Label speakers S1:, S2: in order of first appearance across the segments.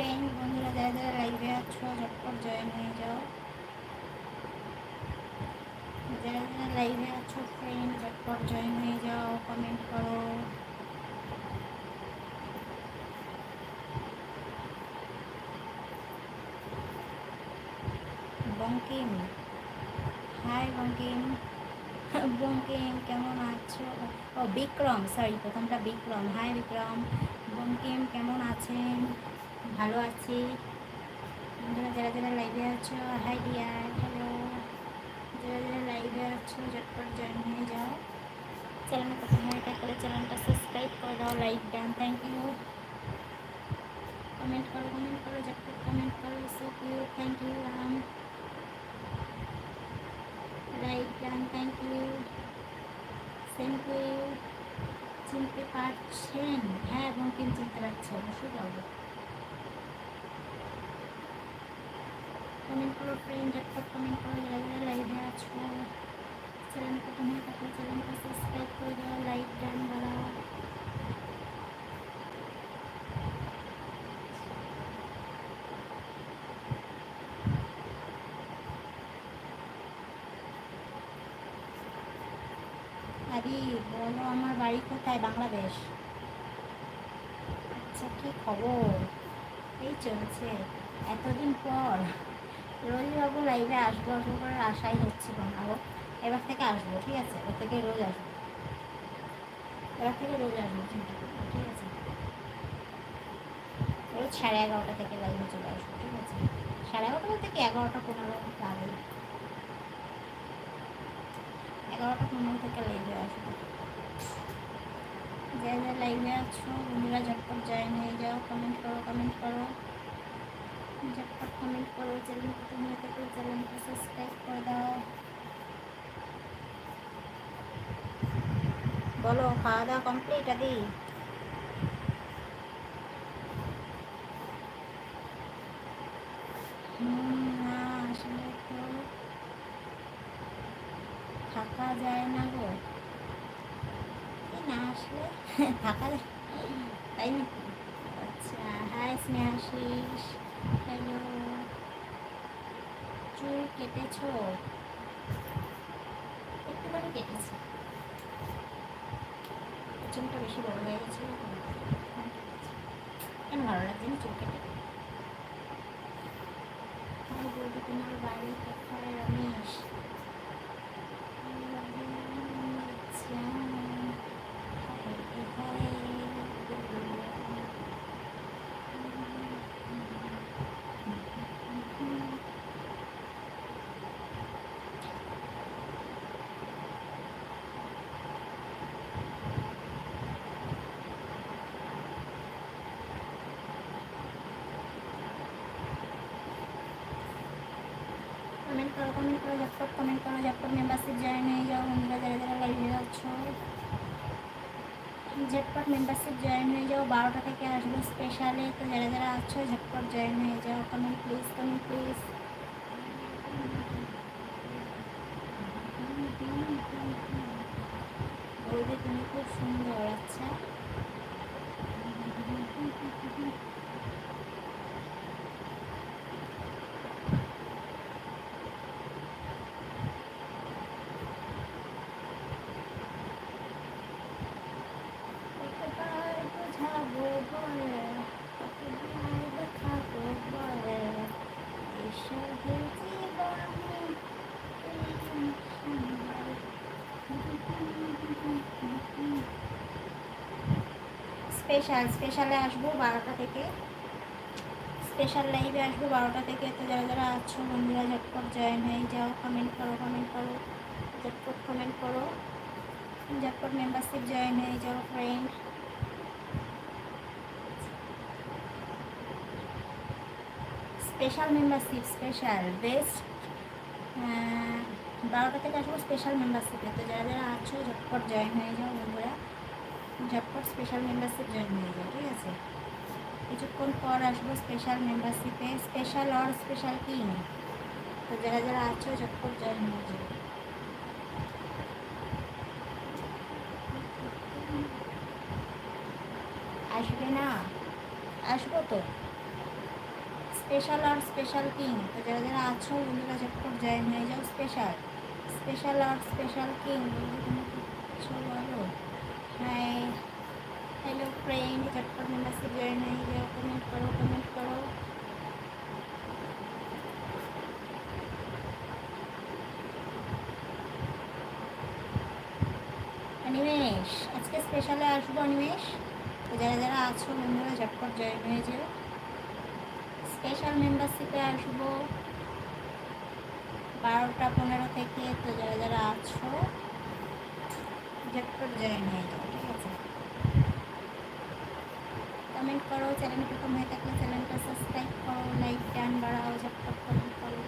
S1: Friend বন্ধুরা যারা যারা লাইভে আছো ঝটপট জয়েন হয়ে যাও। যারা যারা লাইভে আছো ফ্রেন্ড ঝটপট জয়েন হয়ে যাও, কমেন্ট করো। বঙ্কিম, হাই বঙ্কিম। বঙ্কিম কেমন আছো? ও বিক্রম, সরি প্রথমটা বিক্রম। হাই বিক্রম। বঙ্কিম কেমন আছেন? ভালো আছি। বন্ধুরা যারা যারা লাইভে আছো হাই ডিয়ার, হ্যালো। যারা যারা লাইভে আছো ঝটপট জয়েন হয়ে যাও। চ্যানেল প্রথমে এটা করে চ্যানেলটা সাবস্ক্রাইব করে দাও, like done, thank you. Comment করো ঝটপট কমেন্ট করো। So cute, thank you Ram. Like done, thank you. Same to you. চিনতে পারছেন? হ্যাঁ বঙ্কিম চিনতে পারছি, অবশ্যই পারবো। কমেন্ট করো ফ্রেন্ড, ঝটপট কমেন্ট করো যারা যারা লাইভে আছো। চ্যানেল প্রথমে থাকলে চ্যানেলটা সাবস্ক্রাইব করে দাও, লাইক ডান বাড়াও। আরে বলো আমার বাড়ি কোথায়? বাংলাদেশ। আচ্ছা কী খবর? এই চলছে এতদিন পর। রোজই বাবু লাইভে আসবো আসবো করে আশাই হচ্ছিল না গো। এবার থেকে আসবো, ঠিক আছে? ওর থেকে রোজ আসবো, এবার থেকে রোজ আসবো, চিন্তা করবো, ঠিক আছে? রোজ 11:30 থেকে লাইভে চলে আসবো, ঠিক আছে? 11:30 থেকে 11:15 লাগে। 11:15 থেকে লাইভে আসবো। যারা যারা লাইভে আছো বন্ধুরা ঝটপট জয়েন হয়ে যাও, কমেন্ট করো ঝটপট কমেন্ট করো। চ্যানেল প্রথমে থেকে চ্যানেলটা সাবস্ক্রাইব করে দাও। বলো খাওয়া দাওয়া কমপ্লিট? আদি না আসলে তো থাকা যায় না গো। না আসলে থাকা যায়, তাই নাকি? আচ্ছা হাই স্নেহাশিস, হ্যালো। চুল কেটেছো? একটুখানি কেটেছি, চুলটা বেশি বড় হয়ে গেছে। কেন ভালো লাগছে না চুল কেটে? হাই বলবি তোমার বাড়ি কোথায়? রমেশ। আচ্ছা কমেন্ট করো ঝটপট মেম্বারশিপ জয়েন হয়ে যাও। বন্ধুরা যারা যারা লাইভে আছো ঝটপট মেম্বারশিপ জয়েন হয়ে যাও। 12টা থেকে আসবো স্পেশালে, তো যারা যারা আছো ঝটপট জয়েন হয়ে যাও। Comment please, comment please. বলবে তুমি খুব সুন্দর। আচ্ছা বোঝাবো বলে, দেখাবো বলে, এসবে জীবনে স্পেশালে আসবো 12টা থেকে, স্পেশাল লাইভে আসবো 12টা থেকে। তো যারা যারা আছো বন্ধুরা ঝটপট জয়েন হয়ে যাও। কমেন্ট করো ঝটপট কমেন্ট করো, ঝটপট মেম্বারশিপ জয়েন হয়ে যাও friend. Special membership, special best 12টা থেকে আসবো স্পেশাল মেম্বারশিপে। তো যারা যারা আছো ঝটপট জয়েন হয়ে যাও বন্ধুরা, ঝটপট স্পেশাল মেম্বারশিপ জয়েন হয়ে যাও, ঠিক আছে? কিছুক্ষণ পর আসবো স্পেশাল মেম্বারশিপে, স্পেশাল আর স্পেশাল কিং। তো যারা যারা আছো ঝটপট জয়েন হয়ে যাও। আসবে না? আসবো তো, স্পেশাল আর স্পেশাল কিং, তো যারা যারা আছো বন্ধুরা ঝটপট জয়েন হয়ে যাও। স্পেশাল স্পেশাল আর স্পেশাল কিং বন্ধু তুমি কিছু বলো। হাই হ্যালো ফ্রেন্ড, ঝটপট মেম্বারশিপ জয়েন হয়ে যাও। কমেন্ট করো কমেন্ট করো। অনিমেষ আজকে স্পেশালে আসবো অনিমেষ, তো যারা যারা আছো বন্ধুরা ঝটপট জয়েন হয়ে যাও। স্পেশাল মেম্বারশিপে আসবো 12টা 15 থেকে, তো যারা যারা আছো ঝটপট জয়েন হয়ে যাও, ঠিক আছে। কমেন্ট করো, চ্যানেল প্রথম হয়ে থাকলে চ্যানেলটা সাবস্ক্রাইব করো, লাইক ডান বাড়াও, ঝটপট কমেন্ট করো।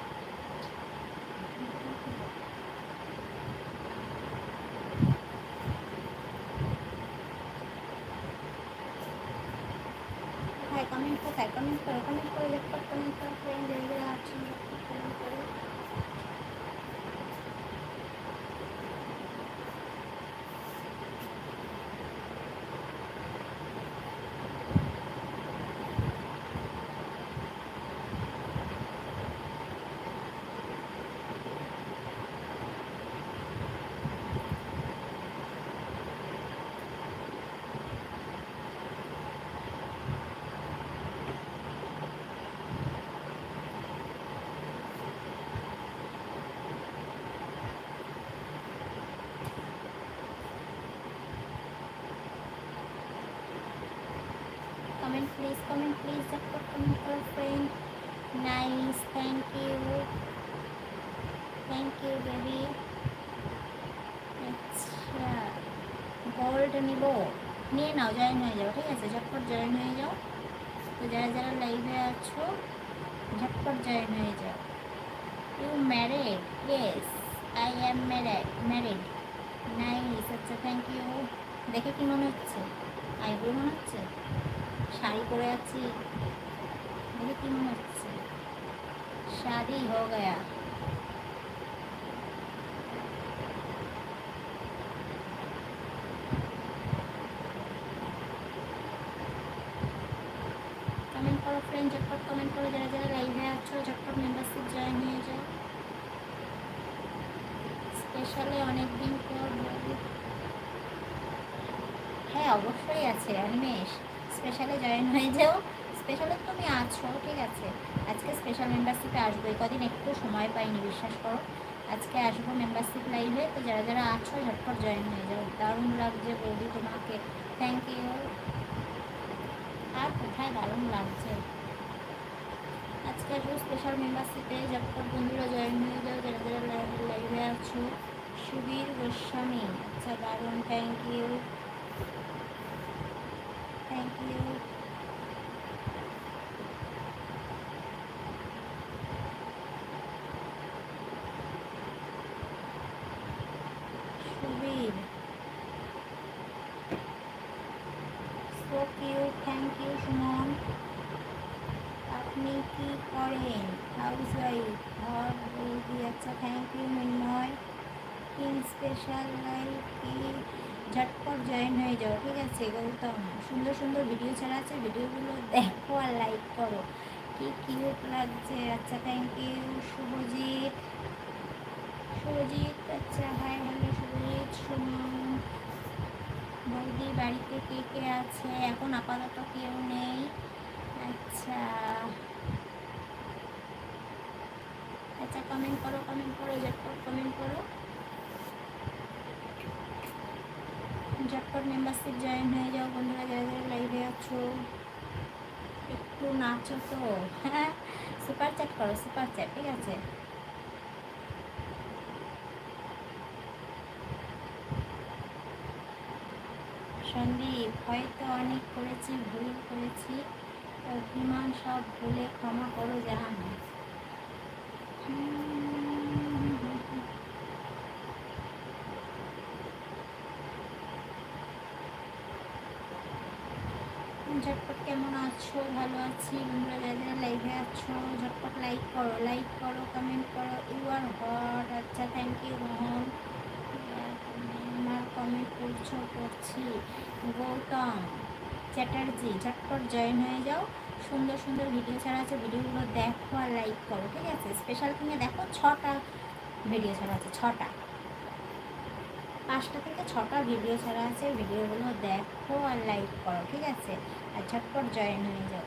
S1: কোথায় কমেন্ট, কোথায় কমেন্ট করো, কমেন্ট করো, ঝটপট কমেন্ট করো ফ্রেন্ড, যারা যারা আছো ঝটপট কমেন্ট করো। comment please, ঝটপট কমেন্ট করো friend. Nice, thank you baby. আচ্ছা গোল্ড নিব, নিয়ে নাও, জয়েন হয়ে যাও, ঠিক আছে। ঝটপট জয়েন হয়ে যাও, তো যারা যারা লাইভে আছো ঝটপট জয়েন হয়ে যাও। You married? Yes I am married. Nice, আচ্ছা থ্যাংক ইউ। দেখে কি মনে হচ্ছে? আইব্রো মনে হচ্ছে? শাড়ি পরে আছি দেখে কি মনে হচ্ছে? शादी हो गया। कमेंट करो फ्रेंड, झटपट कमेंट करो, जरा जरा लाइव है आছো झटपट मेंबरशिप জয়েন হয়ে যাও। স্পেশালে অনেক দিন পর বলি, হ্যাঁ অবশ্যই আছে অনিমেষ, স্পেশালে জয়েন হয়ে যাও। স্পেশালে তুমি আছো, ঠিক আছে। আজকে স্পেশাল মেম্বারশিপে আসবো, এই কদিন একটু সময় পাইনি, বিশ্বাস করো। আজকে আসবো মেম্বারশিপ লাইভে, তো যারা যারা আছো ঝটপট জয়েন হয়ে যাও। দারুণ লাগছে বৌদি তোমাকে, থ্যাংক ইউ। আর কোথায় দারুণ লাগছে। আজকে আসবো স্পেশাল মেম্বারশিপে, ঝটপট বন্ধুরা জয়েন হয়ে যাও যারা যারা লাইভে আছো। সুবীর গোস্বামী, আচ্ছা দারুণ, thank you thank you. Subir so cute, thank you Suman. আপনি কি করেন? হাউস ওয়াইফ, ঘর বৌদি, আচ্ছা থ্যাংক ইউ মিন্ময়। কিং স্পেশাল লাইভ কি, ঝটপট জয়েন হয়ে যাও, ঠিক আছে। গৌতম, সুন্দর সুন্দর ভিডিও ছাড়া আছে, ভিডিওগুলো দেখো আর লাইক করো, কি কিউট লাগছে, আচ্ছা থ্যাংক ইউ। শুভজিৎ, শুভজিৎ আচ্ছা হাই হ্যালো শুভজিৎ। সুমন, বৌদি বাড়িতে কে কে আছে? এখন আপাতত কেউ নেই। আচ্ছা আচ্ছা কমেন্ট করো ঝটপট কমেন্ট করো, ঝটপট মেম্বারশিপ জয়েন হয়ে যাও বন্ধুরা যারা যারা লাইভে আছো। একটু নাচো তো, হ্যাঁ সুপার চ্যাট করো, সুপার চ্যাট, ঠিক আছে। সন্দীপ, হয়তো অনেক করেছি, ভুল করেছি, অভিমান সব ভুলে ক্ষমা করো জাহান। ঝটপট কেমন আছো? ভালো আছি বন্ধুরা যারা যারা লাইভে আছো ঝটপট লাইক করো কমেন্ট করো। ইউ আর হট, আচ্ছা থ্যাংক ইউ মোহন। আমার কমেন্ট করছি। গৌতম চ্যাটার্জি, ঝটপট জয়েন হয়ে যাও। সুন্দর সুন্দর ভিডিও ছাড়া আছে, ভিডিওগুলো দেখো আর লাইক করো, ঠিক আছে? স্পেশাল কিনে দেখো 6টা ভিডিও ছাড়া আছে, 6টা, 5টা থেকে 6টা ভিডিও ছাড়া আছে, ভিডিওগুলো দেখো আর লাইক করো, ঠিক আছে? আর ঝটপট জয়েন হয়ে যাও,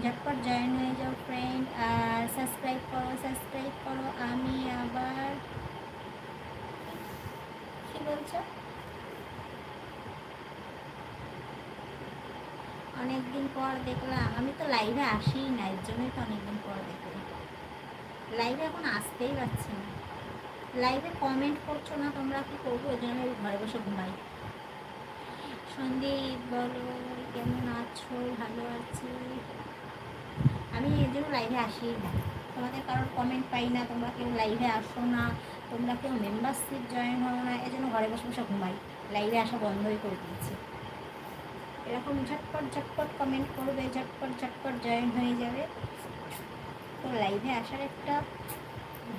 S1: ঝটপট জয়েন হয়ে যাও ফ্রেন্ড। আর সাবস্ক্রাইব করো, সাবস্ক্রাইব করো। আমি আবার কি বলছো? অনেকদিন পর দেখলাম, আমি তো লাইভে আসিই না, এর জন্যই তো অনেকদিন পর দেখলাম। লাইভে এখন আসতেই পারছি না, লাইভে কমেন্ট করছো না তোমরা, কি করবো? ওই জন্য আমি ঘরে বসে ঘুমাই। সন্দীপ বলো কেমন আছো? ভালো আছি। আমি এর জন্য লাইভে আসি না, তোমাদের কারোর কমেন্ট পাই না, তোমরা কেউ লাইভে আসো না, তোমরা কেউ মেম্বারশিপ জয়েন হও না, এই জন্য ঘরে বসে বসে ঘুমাই, লাইভে আসা বন্ধই করে দিয়েছি। এরকম ঝটপট ঝটপট কমেন্ট করবে, ঝটপট ঝটপট জয়েন হয়ে যাবে, তো লাইভে আসার একটা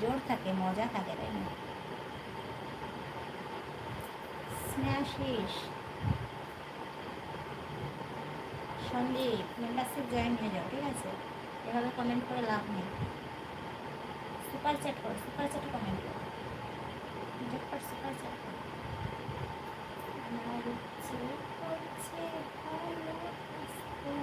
S1: জোর থাকে, মজা থাকে, তাই না? স্নেহাশিস, সন্দীপ মেম্বারশিপ জয়েন হয়ে যাও, ঠিক আছে? এভাবে কমেন্ট করে লাভ নেই, সুপার চ্যাট করো, সুপার চ্যাটে কমেন্ট করো, ঝটপট সুপার চ্যাট করো। আমার ইচ্ছে করছে ভালোবাসতে,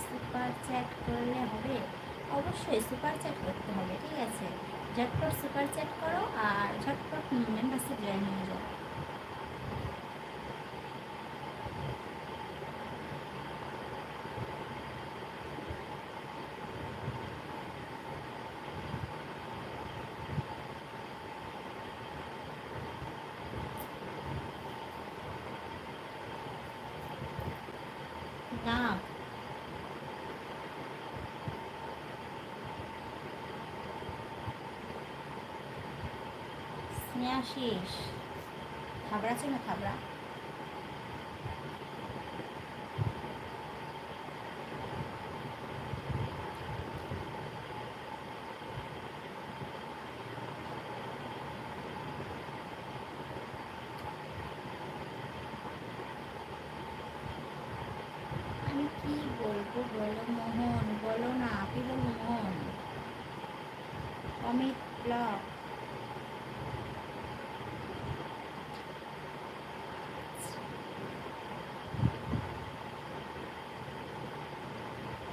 S1: সুপার চ্যাট করলে হবে? অবশ্যই সুপার চ্যাট করতে হবে, ঠিক আছে? ঝটপট সুপার চ্যাট করো আর ঝটপট মেম্বারশিপ জয়েন হয়ে যাও। না, স্নেহাশিস থাবড়া ছিল, থাবড়া। আমি কি বলবো বলো মোহন, বলো না, কি বলবো মোহন? অমিত ব্লগ,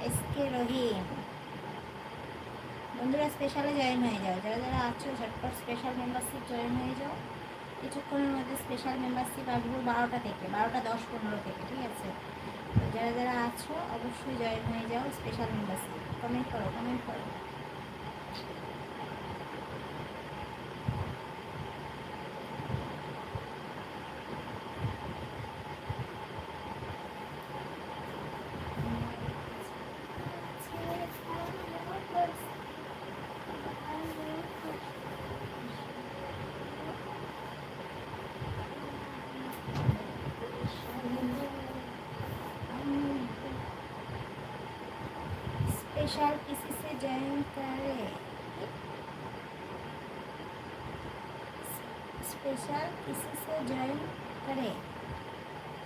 S1: এসকে রহিম, বন্ধুরা স্পেশালে জয়েন হয়ে যাও, যারা যারা আছো ঝটপট স্পেশাল মেম্বারশিপ জয়েন হয়ে যাও। কিছুক্ষণের মধ্যে স্পেশাল মেম্বারশিপ আসবো 12টা থেকে, 12টা 10-15 থেকে, ঠিক আছে? তো যারা যারা আছো অবশ্যই জয়েন হয়ে যাও স্পেশাল মেম্বারশিপ। কমেন্ট করো, কমেন্ট করো। स्पेशल किसी से ज्वाइन करे, स्पेशल किसी से ज्वाइन करे,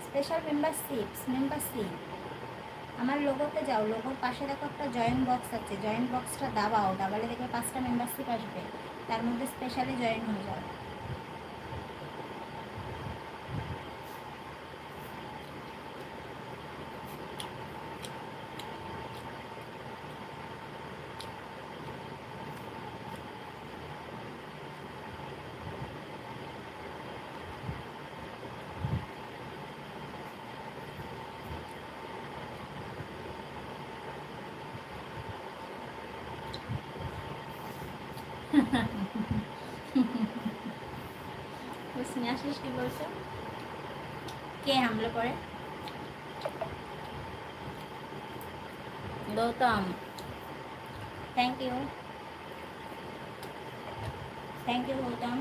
S1: স্পেশাল মেম্বারশিপ আমার লোগোতে যাও, লোগোর পাশে দেখো একটা জয়েন বক্স আছে, জয়েন বক্সটা দাবাও, দাবালে দেখবে 5টা মেম্বারশিপ আসবে, তার মধ্যে স্পেশালি জয়েন হয়ে যাও। স্নেহাশিস কি বলছো? কে হামলে পড়ে? Gautam, thank you, thank you Gautam.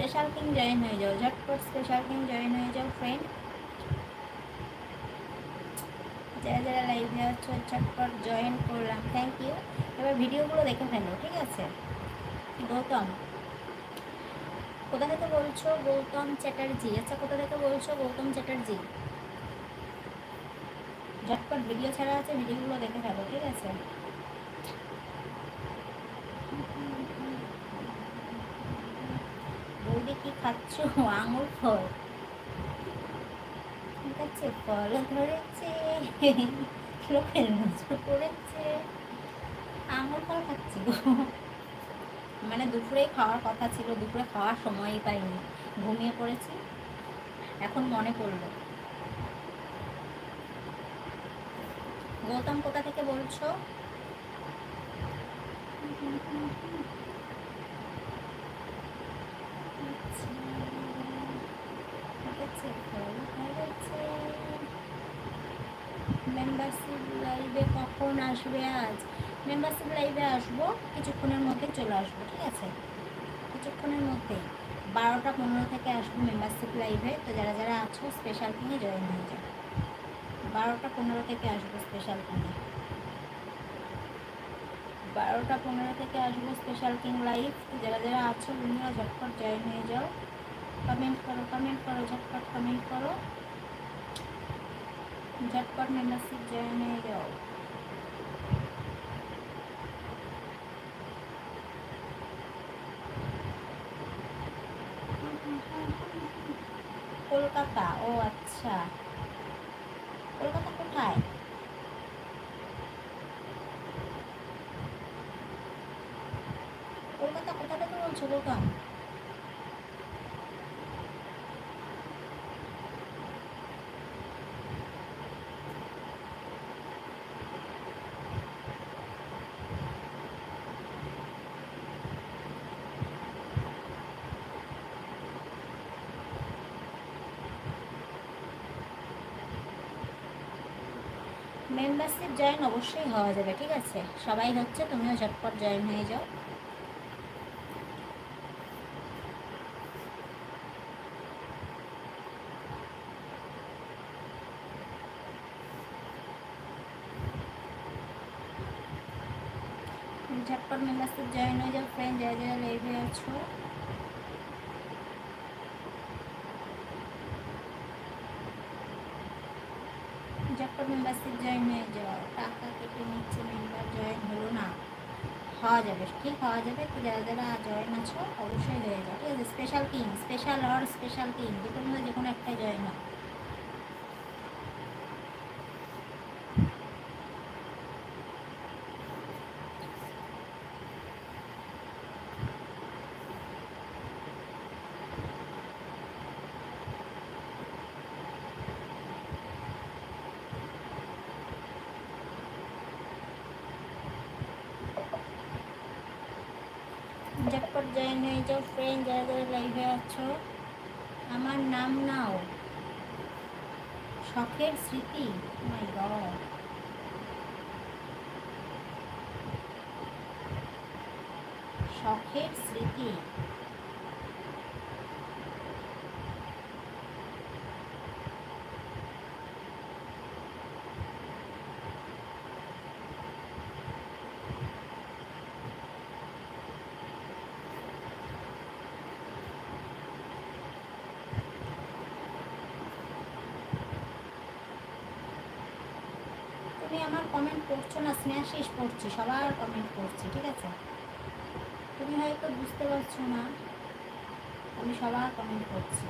S1: Special king join হয়ে যাও, ঝটপট স্পেশাল কিং জয়েন হয়ে যাও ফ্রেন্ড। যারা যারা লাইভে আছো ঝটপট জয়েন করলাম, থ্যাংক ইউ। এবার ভিডিওগুলো দেখে ফেলো, ঠিক আছে। গৌতম কোথা থেকে বলছো? গৌতম চ্যাটার্জি। আচ্ছা, কোথা থেকে বলছো গৌতম চ্যাটার্জি? ঝটপট ভিডিও ছাড়া আছে, ভিডিওগুলো দেখে ফেলো, ঠিক আছে। বৌদি কি খাচ্ছ? আঙুর ফল। ঠিক আছে, ফল ধরেছে, লোকের নজর পড়েছে, আঙুর ফল খাচ্ছি গো। মানে দুপুরে খাওয়ার কথা ছিল, দুপুরে খাওয়ার সময়ই পাইনি, ঘুমিয়ে পড়েছি, এখন মনে পড়লো। গৌতম কোথা থেকে বলছো? মেম্বারশিপ লাইভে কখন আসবে? আজ মেম্বারশিপ লাইভে আসবো, কিছুক্ষণের মধ্যে চলে আসবো, ঠিক আছে। কিছুক্ষণের মধ্যেই 12টা 15 থেকে আসবো মেম্বারশিপ লাইভে। তো যারা যারা আছো স্পেশাল কিনে জয়েন হয়ে যাও। 12টা 15 থেকে আসবো স্পেশাল কিনে, 12টা 15 থেকে আসবো স্পেশাল কিং লাইভ। যারা যারা আছো বন্ধুরা ঝটপট জয়েন হয়ে যাও, কমেন্ট করো, কমেন্ট করো, ঝটপট কমেন্ট করো, ঝটপট মেম্বারশিপ জয়েন হয়ে যাও। কলকাতা, ও আচ্ছা, কলকাতা কোথায়? কলকাতা কোথা থেকে বলছো গৌতম? মেম্বারশিপ জয়েন অবশ্যই হওয়া যাবে, ঠিক আছে। সবাই হচ্ছে, তুমিও ঝটপট জয়েন হয়ে যাও। ঝটপট মেম্বারশিপ জয়েন হয়ে যাও ফ্রেন্ড, যারা যারা লাইভে আছো। ঝটপট মেম্বারশিপ জয়েন হয়ে যাও। টাকা কেটে নিচ্ছে, মেম্বার জয়েন হলো না। হওয়া যাবে, ঠিক হওয়া যাবে। তো যারা যারা জয়েন আছো অবশ্যই হয়ে যাও, ঠিক আছে। স্পেশাল কিং, স্পেশাল আর স্পেশাল কিং দুটোর মধ্যে যে কোনো একটাই জয়েন হয়। ঝটপট জয়েন হয়ে যাও ফ্রেন্ড, যারা যারা লাইভে আছো। আমার নাম নাও, শখের স্মৃতি। মাই গড, শখের স্মৃতি। তুমি আমার কমেন্ট পড়ছো না, স্নেহাশিস পড়ছি, সবার কমেন্ট পড়ছি, ঠিক আছে। তুমি হয়তো বুঝতে পারছো না, আমি সবার কমেন্ট পড়ছি।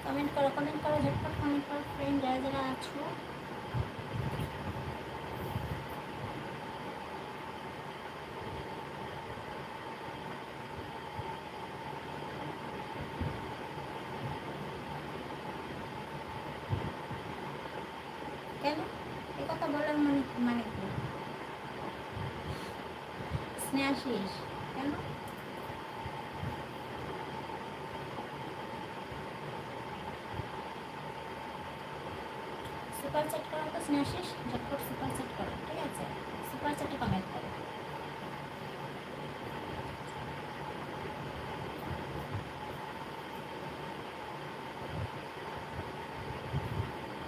S1: কমেন্ট করো, কমেন্ট করো, ঝটপট কমেন্ট করো ফ্রেন্ড, যারা যারা আছো। কেন এ কথা বলার মানে, মানে কি? স্নেহাশিস কেন? সুপার চ্যাট করো তো স্নেহাশিস, ঝটপট সুপার চ্যাট করো, ঠিক আছে? সুপার চ্যাটে কমেন্ট করো।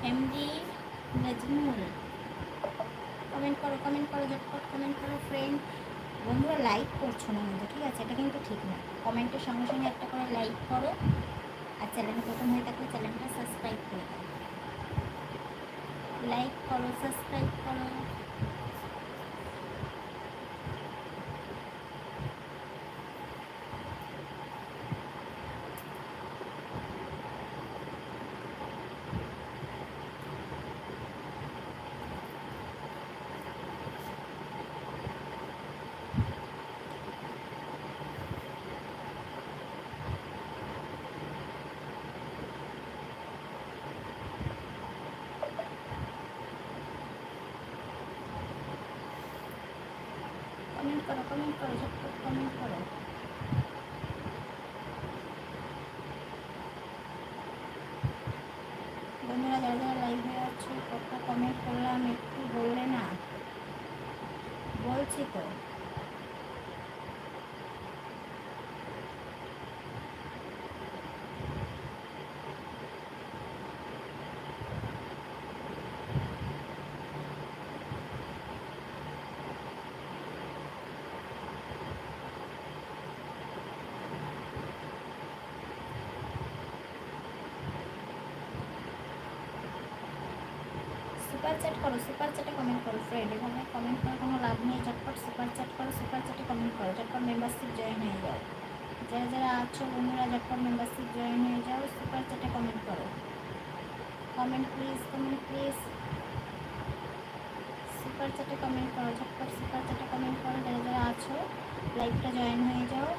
S1: এমডি নাজমুল, কমেন্ট করো, কমেন্ট করো, ঝটপট কমেন্ট করো ফ্রেন্ড। বন্ধুরা লাইক করছো না কিন্তু, ঠিক আছে? এটা কিন্তু ঠিক না। কমেন্টের সঙ্গে সঙ্গে একটা করে লাইক করো, আর চ্যানেলে প্রথম হয়ে থাকলে চ্যানেলটা সাবস্ক্রাইব করে দাও। লাইক করো, সাবস্ক্রাইব করো। কমেন্ট করো, কমেন্ট করো, ঝটপট কমেন্ট করো। বন্ধুরা যারা যারা লাইভে আছো কত কমেন্ট করলাম একটু বললে না? বলছি তো। সুপার চ্যাট করো, সুপার চ্যাটে কমেন্ট করো ফ্রেন্ড। এখানে কমেন্ট করে কোনো লাভ নেই, ঝটপট সুপার চ্যাট করো, সুপার চ্যাটে কমেন্ট করো, ঝটপট মেম্বারশিপ জয়েন হয়ে যাও। যারা যারা আছো বন্ধুরা ঝটপট মেম্বারশিপ জয়েন হয়ে যাও, সুপার চ্যাটে কমেন্ট করো। Comment please, comment please, super চ্যাটে কমেন্ট করো, ঝটপট সুপার চ্যাটে কমেন্ট করো। যারা যারা আছো লাইভটা জয়েন হয়ে যাও।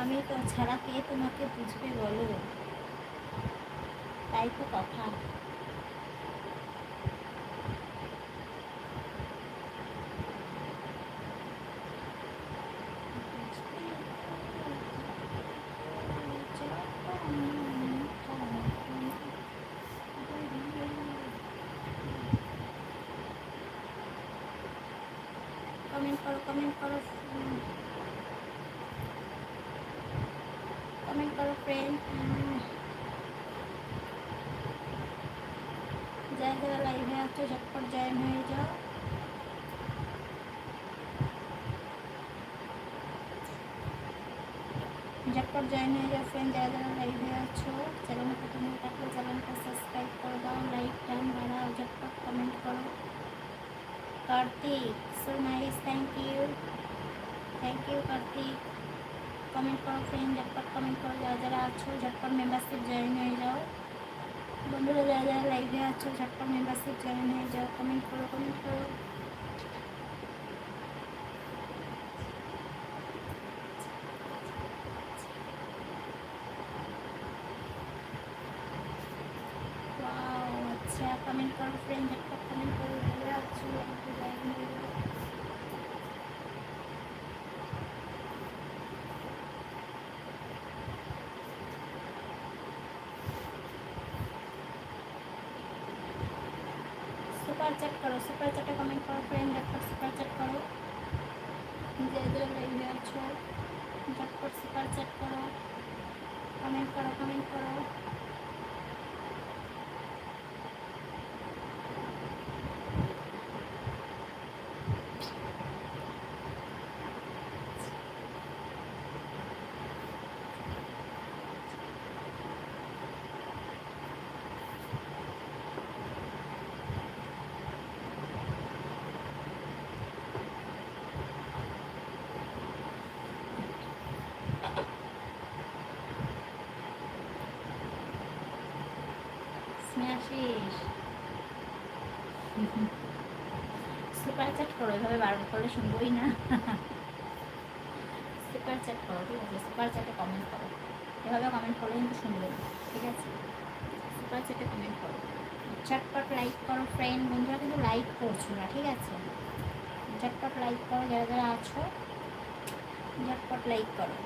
S1: আমি তো ছাড়া কে তোমাকে বুঝবে বলো? তাই তো কথা। কমেন্ট করো, কমেন্ট করো, কমেন্ট করো ফ্রেন্ড। যারা যারা লাইভে আছো ঝটপট জয়েন হয়ে যাও। ঝটপট জয়েন হয়ে যাও ফ্রেন্ড, যারা যারা লাইভে আছো। চ্যানেল প্রথমে থাকলে চ্যানেলটা Kartik, so nice, thank you Kartik. Comment করো ফ্রেন্ড, ঝটপট কমেন্ট করো, যারা যারা আছো ঝটপট মেম্বারশিপ জয়েন হয়ে যাও। বন্ধুরা যারা যারা লাইভে আছো ঝটপট মেম্বারশিপ জয়েন হয়ে যাও, কমেন্ট করো কমেন্ট করো। ওয়াও, আচ্ছা কমেন্ট করো ফ্রেন্ড, ঝটপট কমেন্ট করো, যারা আছো একটু জয়েন হয়ে যাও। सुपर चैट करो, सुपर चैटे कमेंट करो फ्रेंड, झटपट सुपर चैट करो। जय जय लाइव आछो झटपट सुपर चैट करो, कमेंट करो कमेंट करो। স্ম্যাশিস সুপার চ্যাট করো, এভাবে বার করলে শুনবোই না। সুপার চ্যাট করো, ঠিক আছে? সুপার চ্যাটে কমেন্ট করো, এভাবে কমেন্ট করলে কিন্তু শুনবে না, ঠিক আছে? সুপার চ্যাটে কমেন্ট করো, ঝটপট লাইক করো ফ্রেন্ড। বন্ধুরা কিন্তু লাইক করছো না, ঠিক আছে? ঝটপট লাইক করো, যারা যারা আছো ঝটপট লাইক করো।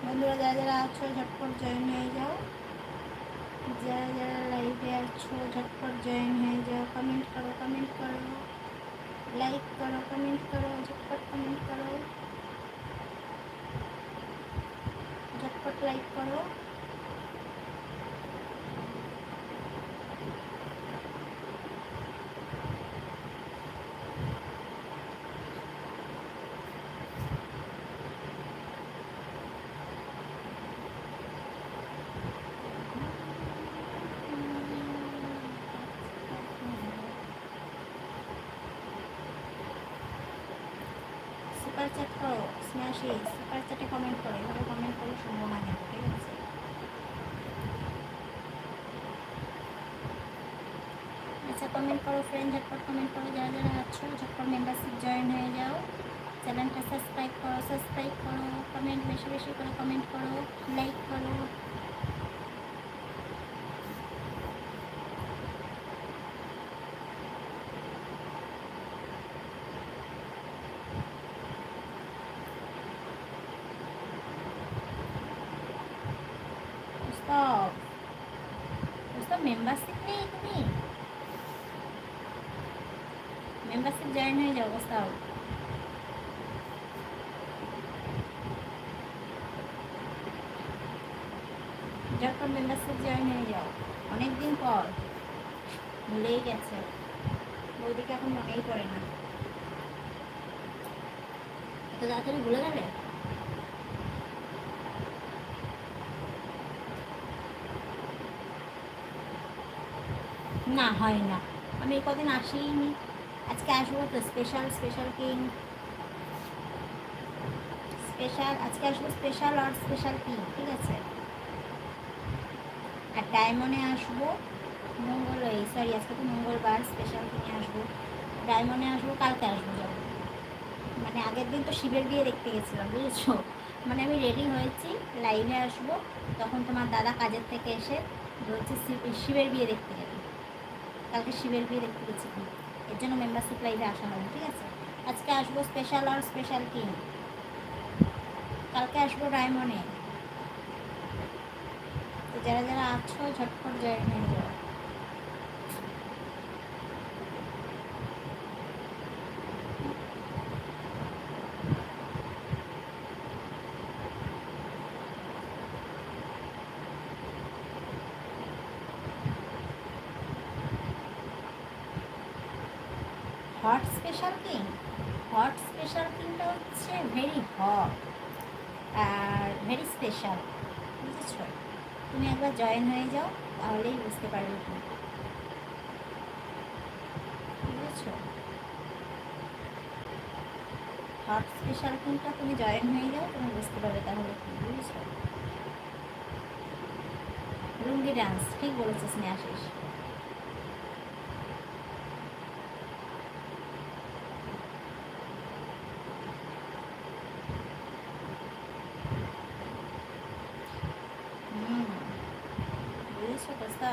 S1: বন্ধুরা যারা যারা আছো ঝটপট জয়েন হয়ে যাও, যারা যারা লাইভে আছো ঝটপট জয়েন হয়ে যাও, কমেন্ট করো কমেন্ট করো, লাইক করো কমেন্ট করো, ঝটপট কমেন্ট করো, ঝটপট লাইক করো। সুপার চ্যাট করো, স্ম্যাশিস সুপার চ্যাটে কমেন্ট করো, এভাবে কমেন্ট করলে শুনবো না কিন্তু, ঠিক আছে? আচ্ছা কমেন্ট করো ফ্রেন্ড, ঝটপট কমেন্ট করো, যারা যারা আছো ঝটপট মেম্বারশিপ জয়েন হয়ে যাও, চ্যানেলটা সাবস্ক্রাইব করো, কমেন্ট বেশি বেশি করে কমেন্ট করো, লাইক করো। স্টপ স্টপ, মেম্বারশিপ নেই, তুমি মেম্বারশিপ জয়েন হয়ে যাও। স্টপ, যখন মেম্বারশিপ জয়েন হয়ে যাও, অনেক দিন পর, ভুলেই গেছে বৌদিকে, এখন মনেই পড়ে না। এত তাড়াতাড়ি ভুলে গেলে? না হয় না, আমি এই কদিন আসিনি, আজকে আসবো তো। স্পেশাল কিং স্পেশাল, আজকে আসবো স্পেশাল আর স্পেশাল কিং, ঠিক আছে? আর ডায়মন্ডে আসবো সরি আজকে তো মঙ্গলবার, স্পেশাল কিনে আসবো, ডায়মন্ডে আসবো কালকে, আসবো যাবো, মানে মানে আগের দিন তো শিবের বিয়ে দেখতে গেছিলাম, বুঝেছো? মানে আমি রেডি হয়েছি, লাইভে আসবো, তখন তোমার দাদা কাজের থেকে এসে বলছে শিবের বিয়ে দেখতে যাবি। কালকে শিবের বিয়ে দেখতে গেছিলাম, এর জন্য মেম্বারশিপ লাইভে আসা হবে, ঠিক আছে? আজকে আসবো স্পেশাল আর স্পেশাল কিং, কালকে আসবো ডায়মন্ডে। তো যারা যারা আছো ঝটপট জয়েন হয়ে যাও। Hot special king, hot special কিংটা হচ্ছে ভেরি হট আর ভেরি স্পেশাল, বুঝেছো? তুমি একবার জয়েন হয়ে যাও, তাহলেই বুঝতে পারবে তুমি, বুঝেছো? হট স্পেশাল কিংটা তুমি জয়েন হয়ে যাও, তুমি বুঝতে পারবে তাহলে কি, বুঝেছো? লুঙ্গি ডান্স, ঠিক বলেছো স্নেহাশিস। হুম, বুঝেছো কথা?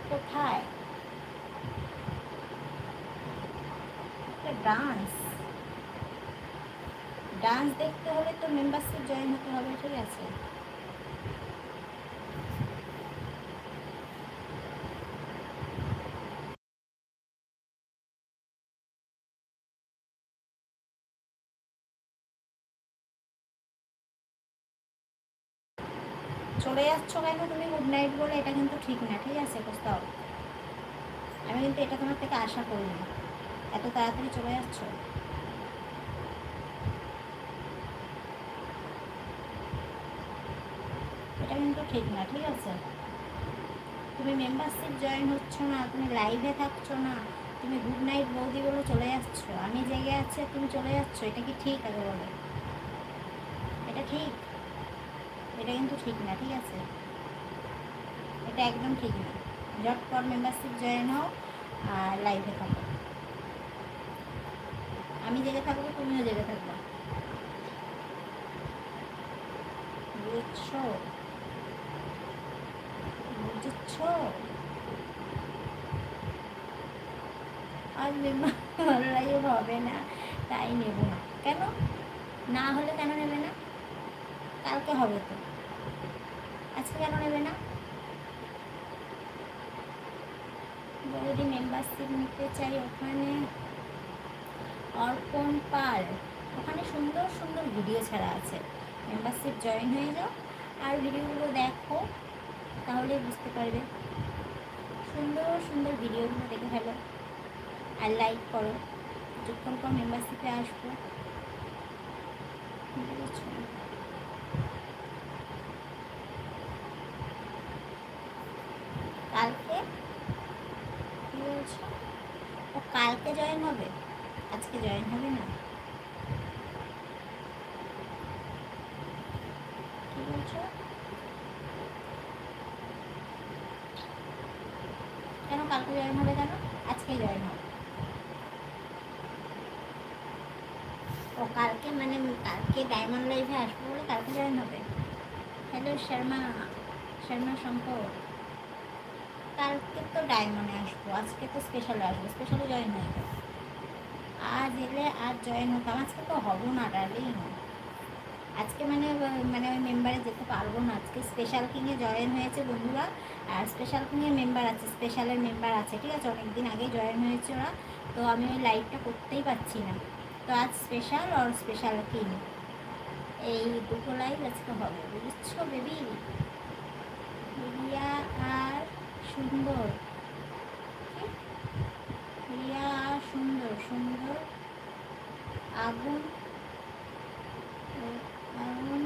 S1: কোথায় ডান্স, ডান্স দেখতে হলে তো মেম্বারশিপ জয়েন হতে হবে, ঠিক আছে? চলে যাচ্ছ কেন তুমি গুড নাইট বলে? এটা কিন্তু ঠিক না, ঠিক আছে কোথাও? আমি কিন্তু এটা তোমার থেকে আশা করিনি, এত তাড়াতাড়ি চলে যাচ্ছ, এটা কিন্তু ঠিক না, ঠিক আছে? তুমি মেম্বারশিপ জয়েন হচ্ছ না, তুমি লাইভে থাকছো না, তুমি গুড নাইট বৌদি বলে চলে যাচ্ছ, আমি জেগে আছি আর তুমি চলে যাচ্ছ, এটা কি ঠিক আগে বলো? এটা ঠিক? এটা কিন্তু ঠিক না, ঠিক আছে? এটা একদম ঠিক না। ঝটপট মেম্বারশিপ জয়েন হও আর লাইভে থাকো, আমি জেগে থাকবো, তুমিও জেগে থাকবো, বুঝছো? বুঝছো? আজ মেম্বার লাইভ হবে না, তাই নেব না। কেন না হলে, কেন নেবে না? কালকে হবে তো, আজকে কেন নেবে না? বৌদি মেম্বারশিপ নিতে চাই, ওখানে অর্পণ পাল, ওখানে সুন্দর সুন্দর ভিডিও ছাড়া আছে, মেম্বারশিপ জয়েন হয়ে যাও আর ভিডিওগুলো দেখো, তাহলে বুঝতে পারবে। সুন্দর সুন্দর ভিডিওগুলো দেখে ফেলো আর লাইক করো, যখন পর মেম্বারশিপে আসবো, বুঝেছো? কালকে কী বলছো? ও কালকে জয়েন হবে, আজকে জয়েন হবে না? কী বলছো? কেন কালকে জয়েন হবে, কেন আজকে জয়েন হবে? ও কালকে মানে কালকে ডায়মন্ড লাইভে আসবো বলে কালকে জয়েন হবে? হ্যালো শর্মা, শর্মা শঙ্কর, কালকে তো ডায়মন্ডে আসবো, আজকে তো স্পেশালে আসবো, স্পেশালে জয়েন হয়ে যাবো। আজ এলে আজ জয়েন হতাম, আজকে তো হবো না ডার্লিং, আজকে মানে মানে ওই মেম্বারে যেতে পারবো না, আজকে স্পেশাল কিংয়ে জয়েন হয়েছে বন্ধুরা, আর স্পেশাল কিংয়ের মেম্বার আছে, স্পেশালের মেম্বার আছে, ঠিক আছে? অনেক দিন আগেই জয়েন হয়েছে ওরা, তো আমি ওই লাইভটা করতেই পারছি না, তো আজ স্পেশাল আর স্পেশাল কিং, এই দুটো লাইভ আজকে হবে, বুঝছো বেবি? রিয়া আর সুন্দর, রিয়া আর সুন্দর, সুন্দর আগুন, আগুন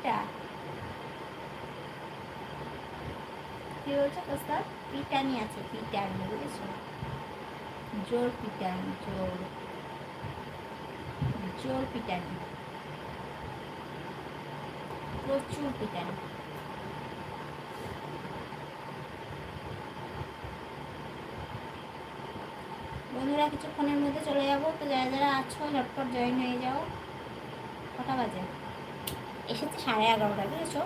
S1: পিটা, কি বলছো প্রস্তাব? পিটানি আছে, পিটানি, বুঝেছো? জোর পিটানি, জোর জোর পিটানি, প্রচুর পিটানি। বন্ধুরা কিছুক্ষণের মধ্যে চলে যাবো, তো যারা যারা আছো ঝটপট জয়েন হয়ে যাও। কটা বাজে? এসেছে 11:30, বুঝেছো?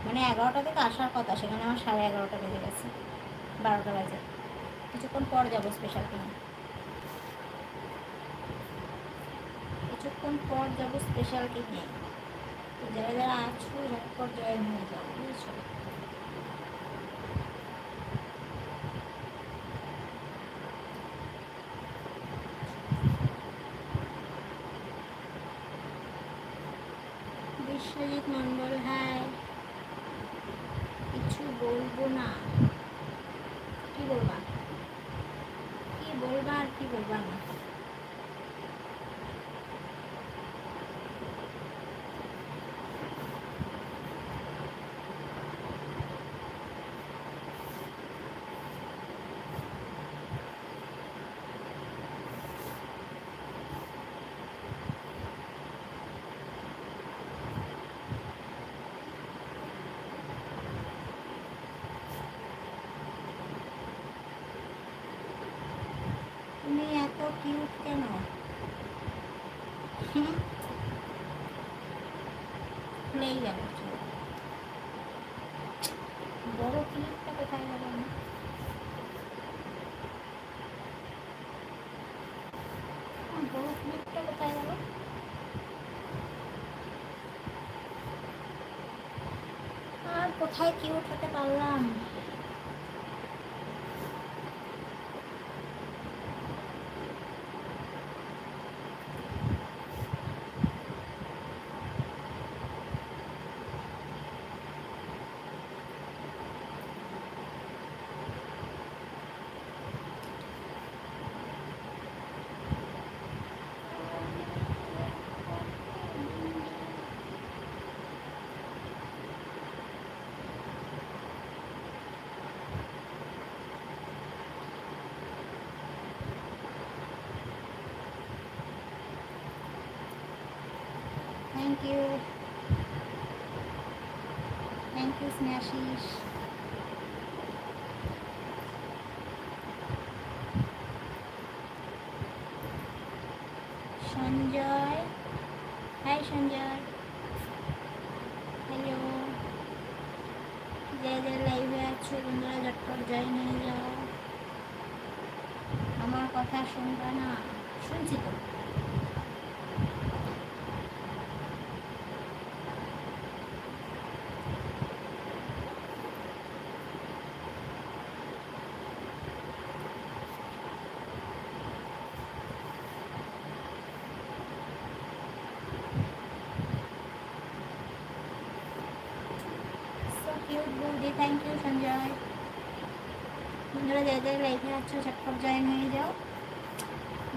S1: মানে 11টা থেকে আসার কথা, সেখানে আমার 11:30 বেজে গেছে, 12টা বাজে। কিছুক্ষণ পর যাবো স্পেশাল কিনে, কিছুক্ষণ পর যাবো স্পেশাল কিনে। তো যারা যারা আছো ঝটপট জয়েন হয়ে যাও, বুঝেছো? বিশ্বজিৎ মন্ডল, হ্যাঁ কিছু বলবো না। কি বলবা? কি বলবা আর কি বলবা না? তুমি এত কিউট কেন? খুলেই গেল। বড় ক্লিপটা কোথায় গেল? বড় ক্লিপটা কোথায় গেল? আর কোথায় কিউট হতে পারলাম? Thank you, thank you Snehasish. Sanjay, hi Sanjay, hello. যে যে লাইভে আছো বন্ধুরা ঝটপট জয়েন হয়ে যাও। আমার কথা শুনবা না? শুনছি তো। সো কিউট বৌদি, থ্যাংক ইউ সঞ্জয়। বন্ধুরা যারা যারা লাইভে আছো ঝটপট জয়েন হয়ে যাও,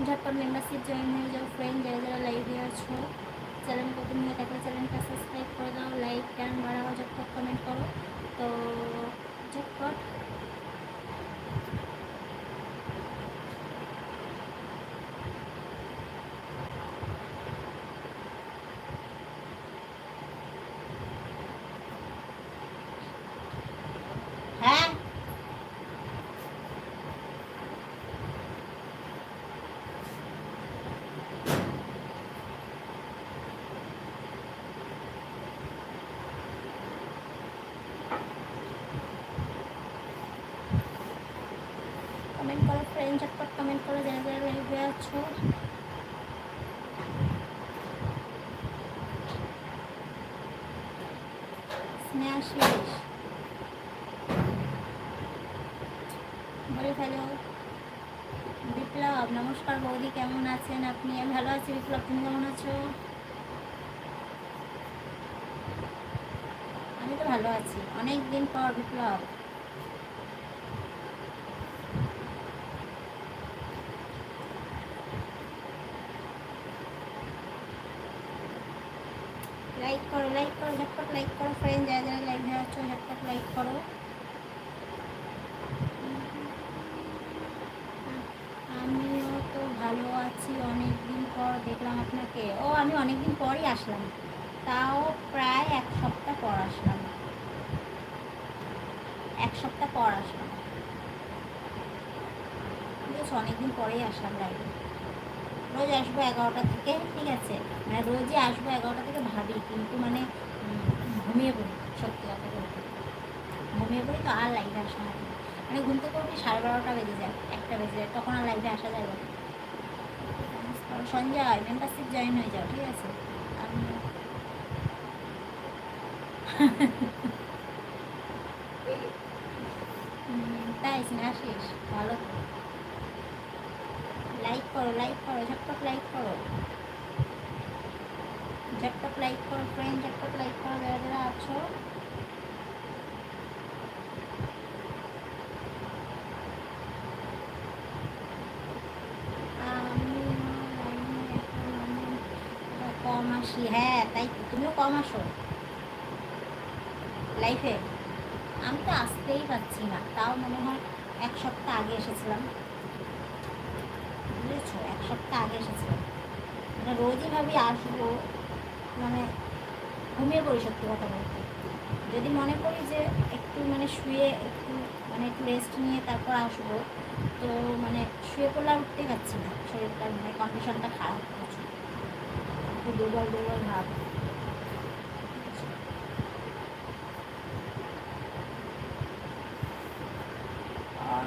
S1: ঝটপট মেম্বারশিপ জয়েন হয়ে যাও। ফ্রেন্ড যারা যারা লাইভে আছো, চ্যানেল প্রথম হয়ে থাকলে চ্যানেলটা সাবস্ক্রাইব করে দাও, লাইক টান বাড়াও, ঝটপট কমেন্ট করো। তো ঝটপট হ্যাঁ কমেন্ট করো ফ্রেন্ড, ঝটপট কমেন্ট করো যারা যারা লাইভে আছো। স্নেহাশিস বলে ফেলো। বিপ্লব, নমস্কার বৌদি, কেমন আছেন আপনি? আমি ভালো আছি বিপ্লব, তুমি কেমন আছো? আমি তো ভালো আছি, অনেক দিন পর বিপ্লব। লাইক করো, লাইক করো, ঝটপট লাইক করো ফ্রেন্ড, যারা যারা লাইভে আছো ঝটপট লাইক করো। আমিও তো ভালো আছি, অনেক দিন পর দেখলাম আপনাকে। ও আমি অনেক দিন পরই আসলাম, তাও প্রায় এক সপ্তাহ পর আসলাম, এক সপ্তাহ পর আসলাম, বেশ অনেকদিন পরেই আসলাম লাইভে। রোজ আসবো 11টা থেকে, ঠিক আছে, মানে রোজই আসবো 11টা থেকে ভাবি, কিন্তু মানে ঘুমিয়ে পড়ি, সত্যি কথা বলতে ঘুমিয়ে পড়ি, তো আর লাইভে আসা হয় না। মানে ঘুম থেকে উঠি 12:30টা বেজে যায়, 1টা বেজে যায়, তখন আর লাইভে আসা যায় না। সঞ্জয় মেম্বারশিপ জয়েন হয়ে যাও, ঠিক আছে। আমি তাই আসিস, ভালো তো। লাইক করো, লাইক করো, ঝটপট লাইক করো, ঝটপট লাইক করো ফ্রেন্ড, ঝটপট লাইক করো যারা যারা আছো। আমি কম আসি, হ্যাঁ তাই তো, তুমিও কম আসো লাইফে। আমি তো আসতেই পারছি না, তাও মনে হয় এক সপ্তাহ আগে এসেছিলাম, বুঝেছো, এক সপ্তাহ আগে এসেছিলাম। মানে রোজই ভাবি আসবো, মানে ঘুমিয়ে পড়ি সত্যি কথা বলতে। যদি মনে করি যে একটু মানে শুয়ে একটু মানে একটু রেস্ট নিয়ে তারপর আসবো, তো মানে শুয়ে পড়লে আর উঠতে পারছি না, শরীরটার মানে কন্ডিশনটা খারাপ, একটু দুর্বল দুর্বল ভাব। আর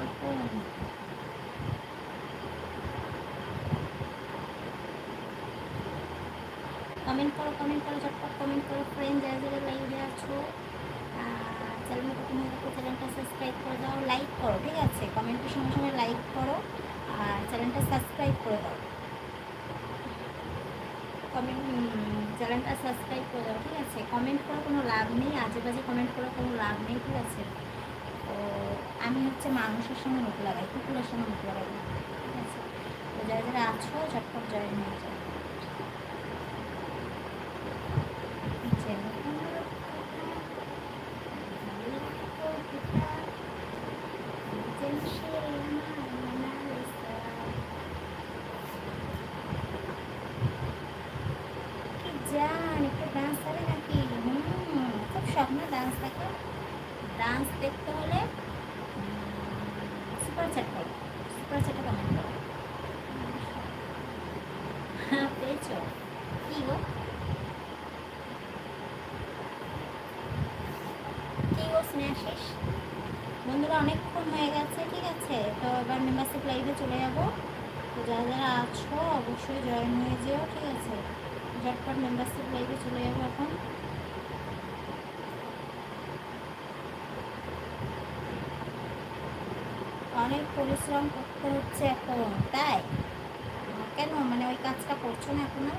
S1: কমেন্ট করো, কমেন্ট করো, ঝটপট কমেন্ট করো ফ্রেন্ড, যারা যারা লাইভে আছো। চ্যানেল নতুন হয়ে থাকলে চ্যানেলটা সাবস্ক্রাইব করে দাও, লাইক করো, ঠিক আছে, কমেন্টের সঙ্গে সঙ্গে লাইক করো, আর চ্যানেলটা সাবস্ক্রাইব করে দাও। কমেন্ট, চ্যানেলটা সাবস্ক্রাইব করে দাও, ঠিক আছে। কমেন্ট করে কোনো লাভ নেই, আজে বাজে কমেন্ট করে কোনো লাভ নেই, ঠিক আছে। তো আমি হচ্ছে মানুষের সঙ্গে মুখ লাগাই, কুকুরের সঙ্গে মুখ লাগাই, ঠিক আছে। তো যারা যারা আছো ঝটপট জয়েন হয়ে যাও। জান একটু ডান্স হবে নাকি? খুব শখ না ডান্স দেখা। ডান্স দেখতে হলে সুপার চ্যাট করো, সুপার চ্যাটে কমেন্ট করো। হ্যাঁ পেয়েছো? কি গো, কি গো স্নেহাশিস? বন্ধুরা অনেকক্ষণ হয়ে গেছে, ঠিক আছে, তো এবার মেম্বারশিপ লাইভে চলে যাবো। তো যারা যারা আছো অবশ্যই জয়েন হয়ে যেও, ঠিক আছে। ঝটপট মেম্বারশিপ লাইভে চলে যাবো এখন। অনেক পরিশ্রম করতে হচ্ছে এখন, তাই কেন, মানে ওই কাজটা করছো না এখন আর?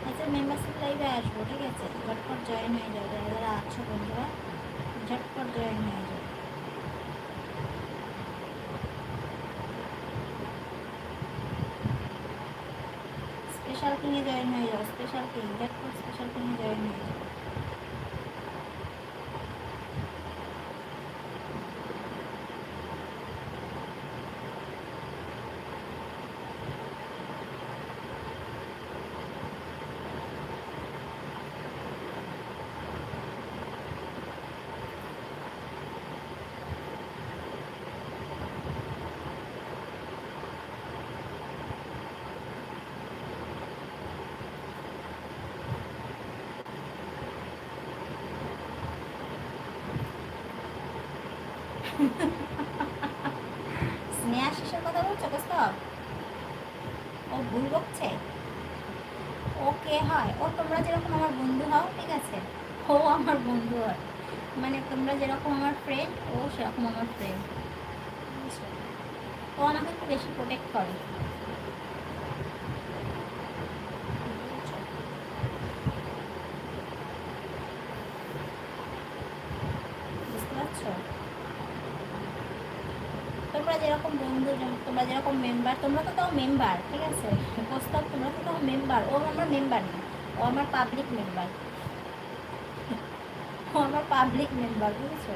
S1: আচ্ছা মেম্বারশিপ লাইভে আসবো, ঠিক আছে, ঝটপট জয়েন হয়ে যাও, যারা যারা আছো বন্ধুরা ঝটপট জয়েন হয়ে যাও। স্পেশাল কিংয়ে জয়েন হয়ে যাও, স্পেশাল কিং, ঝটপট স্পেশাল কিংয়ে জয়েন হয়ে যাও। স্নেহাশিসের কথা বলছো কস্তব? ও ভুল বকছে, ও কে হয়? ও তোমরা যেরকম আমার বন্ধু হও, ঠিক আছে, ও আমার বন্ধু হয়, মানে তোমরা যেরকম আমার ফ্রেন্ড ও সেরকম আমার ফ্রেন্ড, ও আমাকে একটু বেশি প্রোটেক্ট করে, বুঝতে পারছো? তোমরা যেরকম বন্ধু তোমরা যেরকম মেম্বার, তোমরা তো তাও মেম্বার, ঠিক আছে, প্রস্তাব তোমরা তো তাও মেম্বার, ও আমার মেম্বার না, ও আমার পাবলিক মেম্বার, ও আমার পাবলিক মেম্বার, বুঝেছো?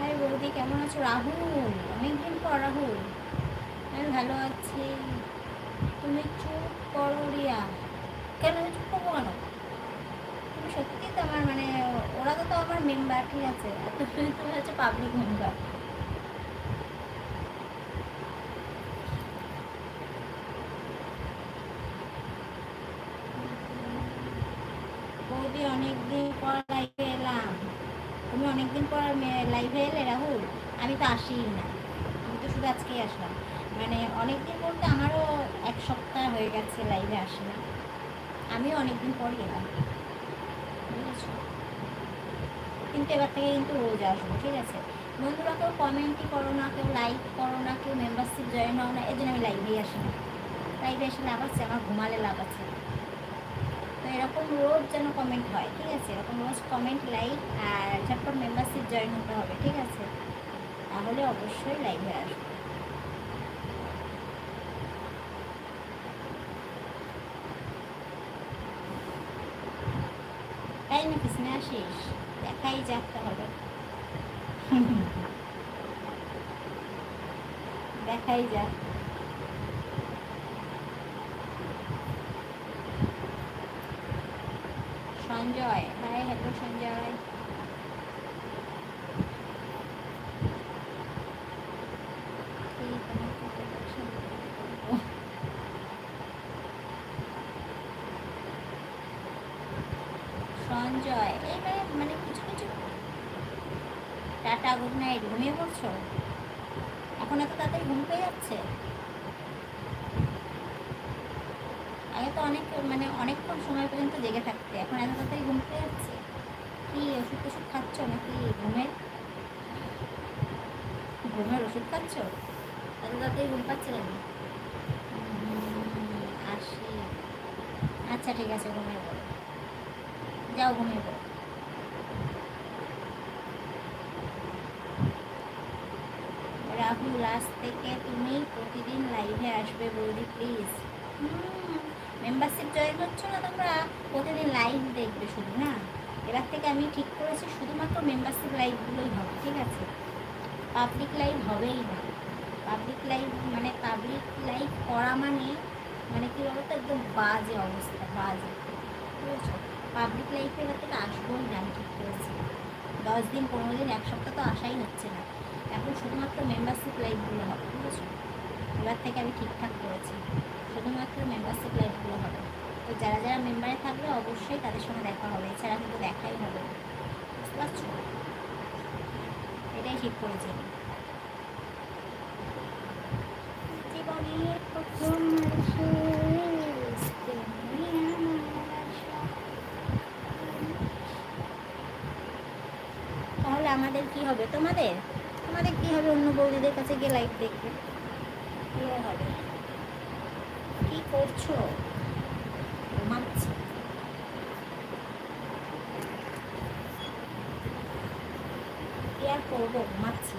S1: আরে বৌদি কেমন আছো? রাহুল, অনেকদিন পর রাহুল। আমি ভালো আছি। তুমি চুপ করো রিয়া। কেন আমি চুপ করবো কেন? তুমি সত্যি তো আমার মানে, ওরা তো তো আমার মেম্বার, ঠিক আছে, আর তুমি হচ্ছে পাবলিক মেম্বার। বৌদি অনেকদিন পর লাইভে এলাম। তুমি অনেকদিন পর লাইভে এলে রাহুল। আমি তো আসিই না, আমি তো শুধু আজকেই আসলাম। মানে অনেকদিন বলতে আমারও 1 সপ্তাহ হয়ে গেছে লাইভে আসি না। আমিও অনেকদিন পরই এলাম, বুঝেছো? কিন্তু এবার থেকে কিন্তু রোজ আসবো, ঠিক আছে? বন্ধুরা কেউ কমেন্টই করো না, কেউ লাইক করো না, কেউ মেম্বারশিপ জয়েন হও না, এর জন্য আমি লাইভেই আসি না। লাইভে এসে লাভ আছে? আমার ঘুমালে লাভ আছে? তো এরকম রোজ যেন কমেন্ট হয়, ঠিক আছে? এরকম রোজ কমেন্ট, লাইক আর ঝটপট মেম্বারশিপ জয়েন হতে হবে, ঠিক আছে? তাহলে অবশ্যই লাইভে আসবো। তাই নাকি স্নেহাশিস? দেখাই যাক তাহলে। দেখাই যাক। Sanjay, hi, hello Sanjay. সঞ্জয়, এই মানে কিছু কিছু। Tata, good night. ঘুমিয়ে পড়ছো? এখন এত তাড়াতাড়ি ঘুম পেয়ে যাচ্ছে? আগে তো অনেক মানে অনেকক্ষণ সময় পর্যন্ত জেগে থাকতে, এখন এত তাড়াতাড়ি ঘুম পেয়ে যাচ্ছে? কি ওষুধ টষুধ খাচ্ছ নাকি? ঘুমের ঘুমের ওষুধ খাচ্ছ? এত তাড়াতাড়ি ঘুম পাচ্ছে কেন? 80। আচ্ছা ঠিক আছে, ঘুমিয়ে পড়ো, যাও ঘুমিয়ে পড়ো। রাহুল, আজ থেকে তুমি প্রতিদিন লাইভে আসবে বৌদি, প্লিজ। মেম্বারশিপ জয়েন হচ্ছ না তোমরা? প্রতিদিন লাইভ দেখবে শুধু না? এবার থেকে আমি ঠিক করেছি শুধুমাত্র মেম্বারশিপ লাইভগুলোই হবে, ঠিক আছে? পাবলিক লাইভ হবেই না। পাবলিক লাইভ মানে পাবলিক লাইভ করা মানে, মানে কী বলতো, একদম বাজে অবস্থা, বাজে, বুঝেছো? পাবলিক লাইফে এবার থেকে আসবোই না, আমি ঠিক করেছি। 10 দিন, 15 দিন, 1 সপ্তাহ তো আসাই হচ্ছে না। এখন শুধুমাত্র মেম্বারশিপ লাইভগুলো হবে, বুঝেছো? এবার থেকে আমি ঠিকঠাক করেছি, শুধুমাত্র মেম্বারশিপ লাইভগুলো হবে। তো যারা যারা মেম্বারে থাকবে অবশ্যই তাদের সঙ্গে দেখা হবে, এছাড়া কিন্তু দেখাই হবে না, বুঝতে পারছো? এটাই ঠিক করেছি। জীবনের প্রথম তাহলে আমাদের কি হবে? তোমাদের তোমাদের কি হবে? অন্য বৌদিদের কাছে গিয়ে লাইভ দেখবে, কি হবে? কি করছো? ঘুমাচ্ছি। কি আর করবো, ঘুমাচ্ছি।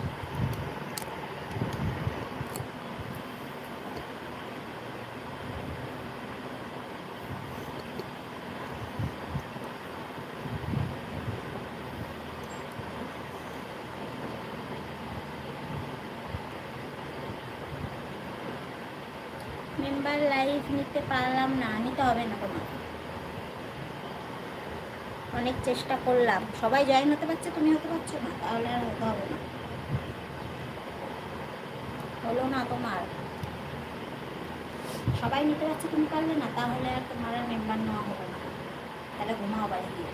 S1: মেম্বার লাইভ নিতে পারলাম না, নিতে হবে না তোমার। অনেক চেষ্টা করলাম, সবাই জয়েন হতে পারছে, তুমি হতে পারছো না, তাহলে আর হতে হবে না। হলো না তোমার, সবাই নিতে পারছে তুমি পারলে না, তাহলে আর তোমার আর মেম্বার নেওয়া হবে না, তাহলে ঘুমাও বাড়ি গিয়ে।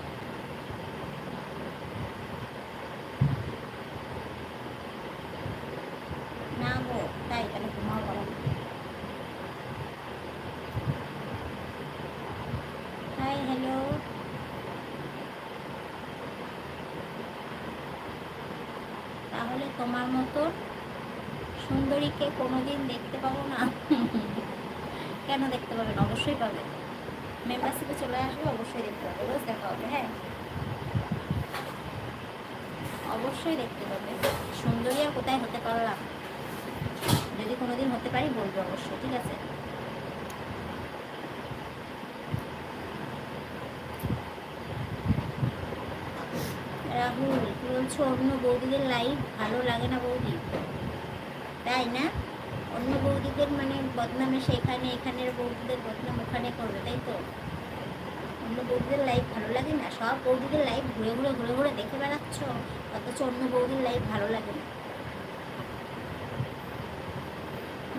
S1: না গো, তাই তাহলে ঘুমাও বাড়ি গিয়ে। হাই হ্যালো, তাহলে তোমার মতো সুন্দরীকে কোনোদিন দেখতে পাবো না? কেন দেখতে পাবেন? অবশ্যই পাবেন, মেম্বারশিপে চলে আসবে, অবশ্যই দেখতে পাবে, রোজ দেখা হবে। হ্যাঁ অবশ্যই দেখতে পাবে। সুন্দরী আর কোথায় হতে পারলাম, যদি কোনোদিন হতে পারি বলবো অবশ্যই, ঠিক আছে? রাহুল কি বলছো, অন্য বৌদিদের লাইভ ভালো লাগে না বৌদি? তাই না, অন্য বৌদিদের মানে বদনামে সেখানে, এখানের বৌদিদের বদনাম ওখানে করবে, তাই তো? অন্য বৌদিদের লাইভ ভালো লাগে না? সব বৌদিদের লাইভ ঘুরে ঘুরে ঘুরে ঘুরে দেখে বেড়াচ্ছ, অথচ অন্য বৌদির লাইভ ভালো লাগে না।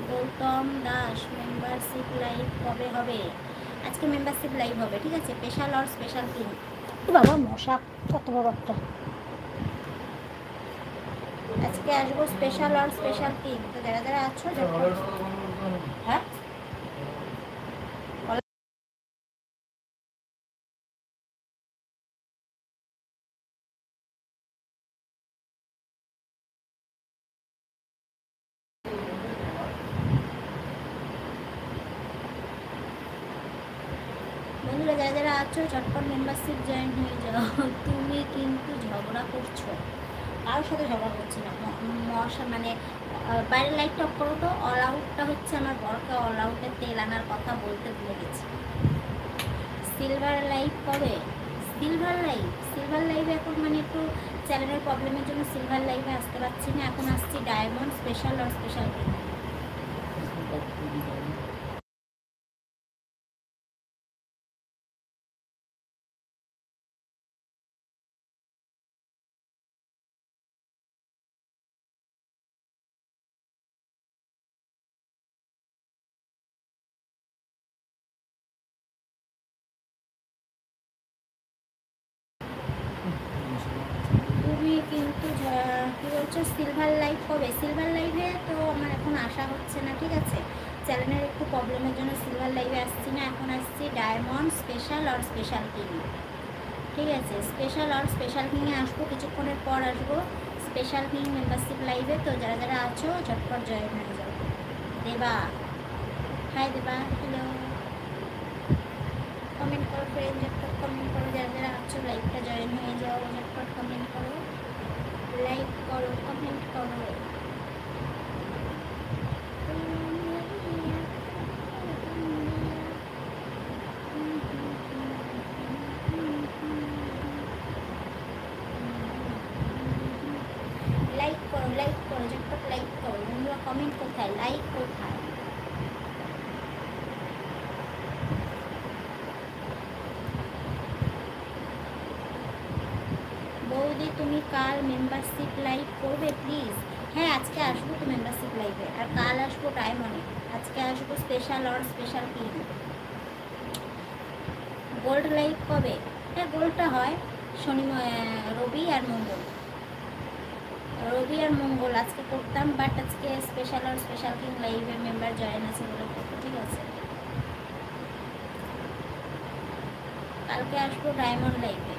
S1: গৌতম দাস মেম্বারশিপ লাইভ কবে হবে? আজকে মেম্বারশিপ লাইভ হবে, ঠিক আছে? স্পেশাল আর স্পেশাল কিন। বাবা মশা কত বড় একটা, আজকে আসবো স্পেশাল আর স্পেশাল কিন, তো যারা যারা আছো হ্যাঁ বন্ধুরা, যারা যারা আছো চটপট মেম্বারশিপ জয়েন হয়ে যাও। তুমি কিন্তু ঝগড়া করছো, কারোর সাথে ঝগড়া করছি না, মশা মানে বাইরের লাইটটা অফ করো তো। অল আউটটা হচ্ছে আমার বরকে অল আউটে তেল আনার কথা বলতে ভুলে গেছি। সিলভার লাইভ কবে? সিলভার লাইভ, সিলভার লাইভে এখন মানে একটু চ্যানেলের প্রবলেমের জন্য সিলভার লাইভে আসতে পারছি না, এখন আসছি ডায়মন্ড স্পেশাল আর স্পেশাল। তুমি কিন্তু কী বলছো সিলভার লাইভ কবে? সিলভার লাইভে তো আমার এখন আসা হচ্ছে না, ঠিক আছে? চ্যানেলের একটু প্রবলেমের জন্য সিলভার লাইভে আসছি না, এখন আসছি ডায়মন্ড স্পেশাল আর স্পেশাল কিং, ঠিক আছে? স্পেশাল আর স্পেশাল কিংয়ে আসবো, কিছুক্ষণের পর আসবো স্পেশাল কিং মেম্বারশিপ লাইভে, তো যারা যারা আছো ঝটপট জয়েন হয়ে যাও। দেবা, হাই দেবা, হ্যালো, কমেন্ট করো ফ্রেন্ড, ঝটপট কমেন্ট করো, যারা যারা আছো লাইভটা জয়েন হয়ে যাও, ঝটপট কমেন্ট করো, লাইক করো, কমেন্ট করো। লাইক করো, লাইক করো, ঝটপট লাইক করো বন্ধুরা। কমেন্ট কোথায়, লাইক কোথায়? বৌদি তুমি কাল মেম্বারশিপ লাইভ করবে প্লিজ? হ্যাঁ আজকে আসবো তো মেম্বারশিপ লাইভে, আর কাল আসবো ডায়মন্ডে, আজকে আসবো স্পেশাল আর স্পেশাল কিং। গোল্ড লাইভ কবে? হ্যাঁ গোল্ডটা হয় শনি রবি আর মঙ্গল, রবি আর মঙ্গল আজকে করতাম, বাট আজকে স্পেশাল আর স্পেশাল কিং লাইভে মেম্বার জয়েন আছে বলে করবো, ঠিক আছে? কালকে আসবো ডায়মন্ড লাইভে।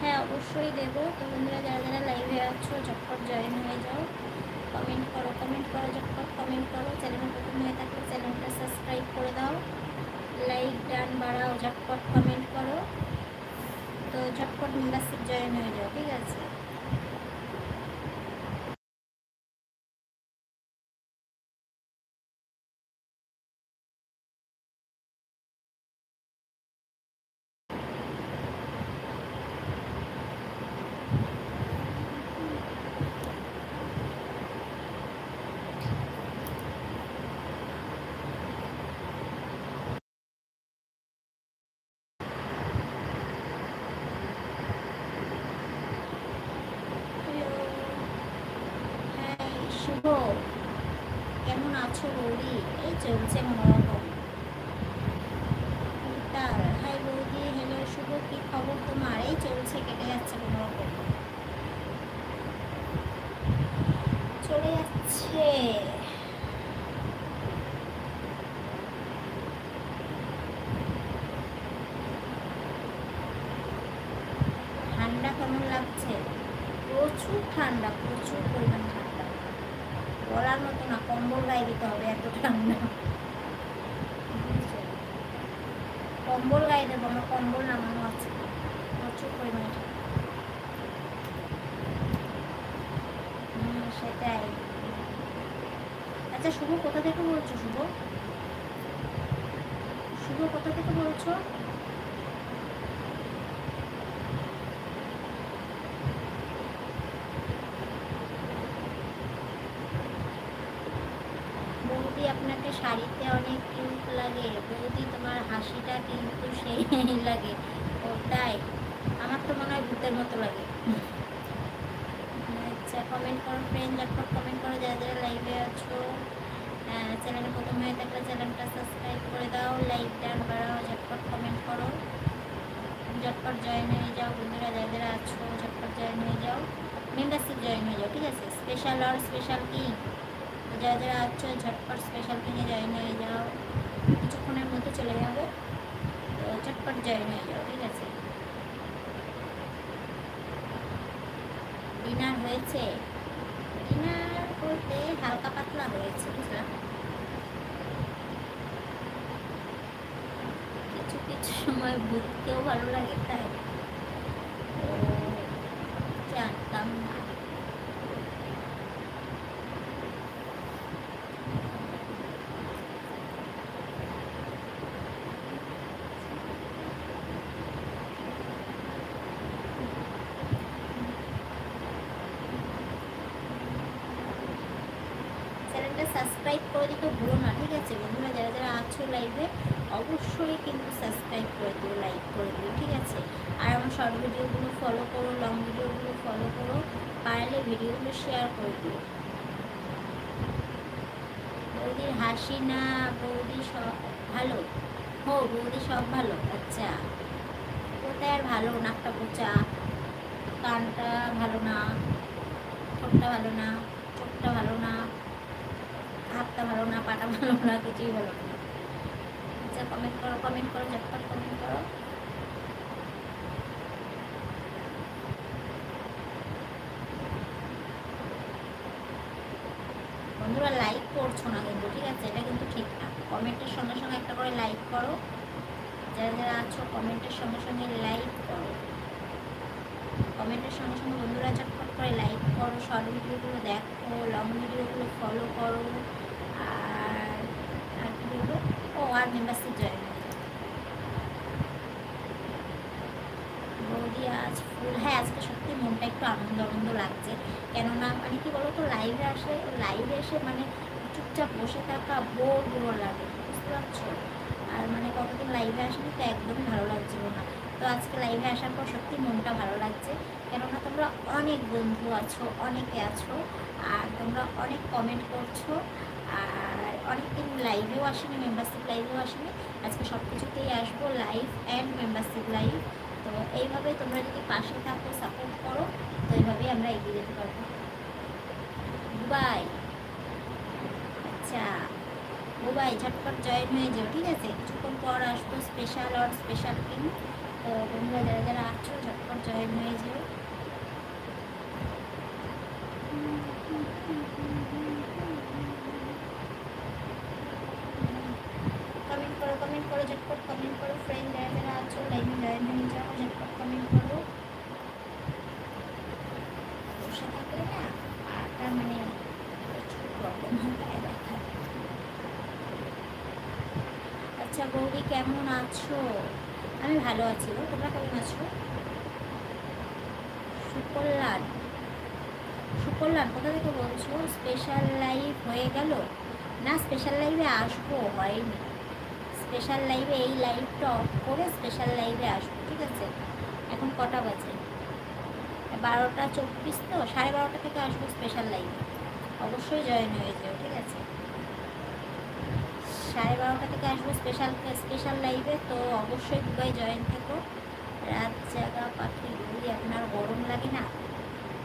S1: হ্যাঁ অবশ্যই দেবো, তো বন্ধুরা যারা যারা লাইভে আছো ঝটপট জয়েন হয়ে যাও, কমেন্ট করো, কমেন্ট করো, ঝটপট কমেন্ট করো, চ্যানেলে প্রথম হয়ে থাকলে চ্যানেলটা সাবস্ক্রাইব করে দাও, লাইক ডান বাড়াও, ঝটপট কমেন্ট করো, তো ঝটপট মেম্বারশিপ জয়েন হয়ে যাও, ঠিক আছে? কেমন আছো বৌদি? এই চলছে কোনোরকম। হাই বৌদি, হ্যালো শুভ, কি খবর তোমার? এই চলছে, কেটে যাচ্ছে কোনোরকম, চলে যাচ্ছে। ঠান্ডা কেমন লাগছে? প্রচুর ঠান্ডা, প্রচুর পরিমাণ ঠান্ডা, বলার মতো না। কম্বল গায়ে দিতে হবে, এত ঠান্ডা। কম্বল গায়ে দেবো, আমার কম্বল নামানো আছে, প্রচুর পরিমাণে ঠান্ডা। সেটাই। আচ্ছা শুভ, কোথা থেকে বলছো? শুভ, শুভ কোথা থেকে বলছো? বৌদি আপনাকে শাড়িতে অনেক কিউট লাগে। বৌদি তোমার হাসিটা কিন্তু সেই লাগে। ও তাই? আমার তো মনে হয় ভূতের মতো লাগে। আচ্ছা কমেন্ট করো ফ্রেন্ড, ঝটপট কমেন্ট করো যারা যারা লাইভে আছো। চ্যানেলে প্রথম হয়ে থাকলে চ্যানেলটা সাবস্ক্রাইব করে দাও, লাইক ডান বাড়াও, ঝটপট কমেন্ট করো, ঝটপট জয়েন হয়ে যাও বন্ধুরা, যারা যারা আছো ঝটপট জয়েন হয়ে যাও, মেম্বারশিপ জয়েন হয়ে যাও, ঠিক আছে? স্পেশাল আর স্পেশাল কিং, যারা যারা আছো ঝটপট স্পেশাল কিংয়ে জয়েন হয়ে যাও, কিছুক্ষণের মধ্যে চলে যাবো, তো ঝটপট জয়েন হয়ে যাও, ঠিক আছে? ডিনার হয়েছে? ডিনার বলতে হালকা পাতলা হয়েছে, বুঝলাম। কিছু কিছু সময় ভূতকেও ভালো লাগে, তাই? ও, জানতাম না। চ্যানেলটা সাবস্ক্রাইব করে দিতে ভুলো না, ঠিক আছে বন্ধুরা? যারা যারা আছো লাইভে অবশ্যই কিন্তু সাবস্ক্রাইব করে দিও, লাইক করে দিও, ঠিক আছে? আর আমার শর্ট ভিডিওগুলো ফলো করো, লং ভিডিওগুলো ফলো করো, পারলে ভিডিওগুলো শেয়ার করে দিও। বৌদির হাসি না, বৌদি সব ভালো। হো বৌদি সব ভালো, আচ্ছা। কোথায় আর ভালো? নাকটা পোচা, কানটা ভালো না, ঠোঁটটা ভালো না, চোখটা ভালো না, হাতটা ভালো না, পাটা ভালো না, কিছুই ভালো না। আচ্ছা কমেন্ট করো, কমেন্ট করো, ঝটপট কমেন্ট করো। বন্ধুরা লাইক করছো না কিন্তু, ঠিক আছে? এটা কিন্তু ঠিক না। কমেন্টের সঙ্গে সঙ্গে একটা করে লাইক করো, যারা যারা আছো কমেন্টের সঙ্গে সঙ্গে লাইক করো, কমেন্টের সঙ্গে সঙ্গে বন্ধুরা ঝটপট করে লাইক করো, শর্ট ভিডিওগুলো দেখো, লং ভিডিওগুলো ফলো করো, আর আর কি বলবো, ও আর মেম্বারশিপ জয়েন হয়ে যাও। বৌদি আজ ফুল, হ্যাঁ আজকে সত্যি মনটা একটু আনন্দ আনন্দ লাগছে। কেননা মানে কি বলতো, লাইভে আসলে, লাইভে এসে মানে চুপচাপ বসে থাকা বোর বোর লাগে, বুঝতে পারছো? আর মানে কতদিন লাইভে আসেনি, তো একদমই ভালো লাগছিল না। তো আজকে লাইভে আসার পর সত্যি মনটা ভালো লাগছে। কেননা তোমরা অনেক বন্ধু আছো, অনেকে আছো, আর তোমরা অনেক কমেন্ট করছো, আর অনেকদিন লাইভেও আসেনি, মেম্বারশিপ লাইভেও আসেনি। আজকে সব কিছুতেই আসবো, লাইভ অ্যান্ড মেম্বারশিপ লাইভ। তো এইভাবে তোমরা যদি পাশে থাকো, সাপোর্ট করো, তো এইভাবেই আমরা এগিয়ে যেতে পারবো। দুবাই, আচ্ছা দুবাই ঝটপট জয়েন হয়ে যাও, ঠিক আছে? কিছুক্ষণ পর আসবো স্পেশাল আর স্পেশাল কিং। তো তোমরা যারা যারা আছো ঝটপট জয়েন হয়ে যাও। কমেন্ট করো, কমেন্ট করো, ঝটপট কমেন্ট করো ফ্রেন্ড, যারা যারা আছো লাইভে জয়েন হয়ে যাও, ঝটপট কমেন্ট করো। বসে থাকলে না পাটা মানে প্রচুর প্রবলেম হয়, গায়ে ব্যথা। আচ্ছা বৌদি কেমন আছো? আমি ভালো আছি গো, তোমরা কেমন আছো? সুকল্যাণ, সুকল্যাণ কোথা থেকে বলছো? স্পেশাল লাইভ হয়ে গেল? না স্পেশাল লাইভে আসবো, হয়নি। স্পেশাল লাইভে এই লাইভটা অফ করে স্পেশাল লাইভে আসবো, ঠিক আছে? এখন কটা বাজে? 12টা 24, তো 12:30 থেকে আসবো স্পেশাল লাইভে। অবশ্যই জয়েন হয়ে যাও, ঠিক আছে? 12:30 থেকে আসবো স্পেশাল স্পেশাল লাইভে, তো অবশ্যই দুবাই জয়েন থেকো। রাত জাগা পাখি বলি, আপনার গরম লাগে না?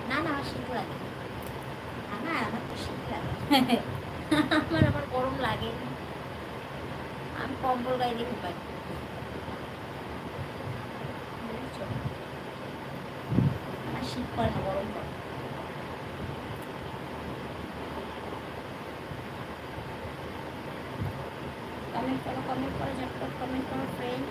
S1: না না, আমার শীত লাগে। আমার তো শীত লাগে। আমার গরম লাগে না, আমি কম্বল গায়ে দিয়ে ঘুমাই, বুঝছো? আমার শীত করে না, গরম করে। কমেন্ট করো ঝটপট কমেন্ট করো ফ্রেন্ড।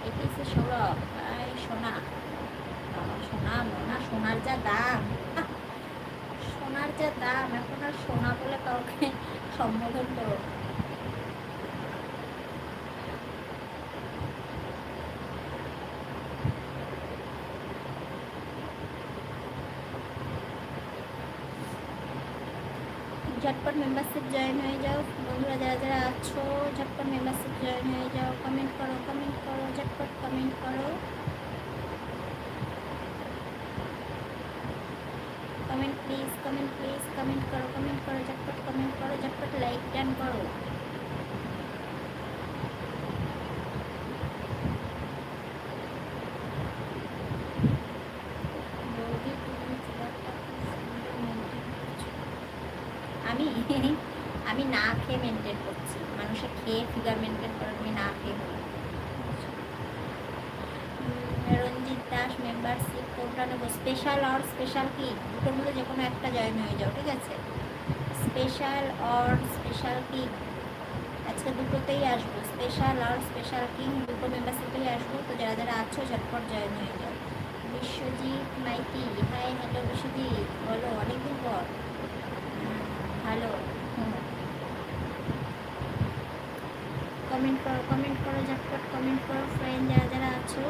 S1: এপিসে সৌরভ, ভাই সোনা, বাবা সোনা মোনা, সোনার যা দাম, সোনার যা দাম, এখন আর সোনা বলে কাউকে সম্বোধন করো। ঝটপট মেম্বারশিপ জয়েন হয়ে যাও বন্ধুরা, যারা যারা আছো ঝটপট মেম্বারশিপ জয়েন হয়ে যাও। কমেন্ট করো ঝটপট কমেন্ট করো, কমেন্ট প্লিজ কমেন্ট করো ঝটপট কমেন্ট করো, ঝটপট লাইক ডান করো। আমি আমি না খেয়ে মেনটেন করছি, মানুষে খেয়ে ফিগার মেনটেন করে, আমি না খেয়ে করি। রঞ্জিত দাস মেম্বারশিপ কোনটা নেবো? স্পেশাল আর স্পেশাল কি, দুটোর মধ্যে যে কোনো একটা জয়েন হয়ে যাও, ঠিক আছে? স্পেশাল আর স্পেশাল কি, আজকে দুটোতেই আসবো, স্পেশাল আর স্পেশাল কিং দুটো মেম্বারশিপেই আসবো, তো যারা যারা আছো ঝটপট জয়েন হয়ে যাও। বিশ্বজিৎ মাইতি, হাই হ্যালো বিশ্বজিৎ, বলো অনেকদিন পর। ভালো, কমেন্ট করো ঝটপট কমেন্ট করো ফ্রেন্ড, যারা যারা আছো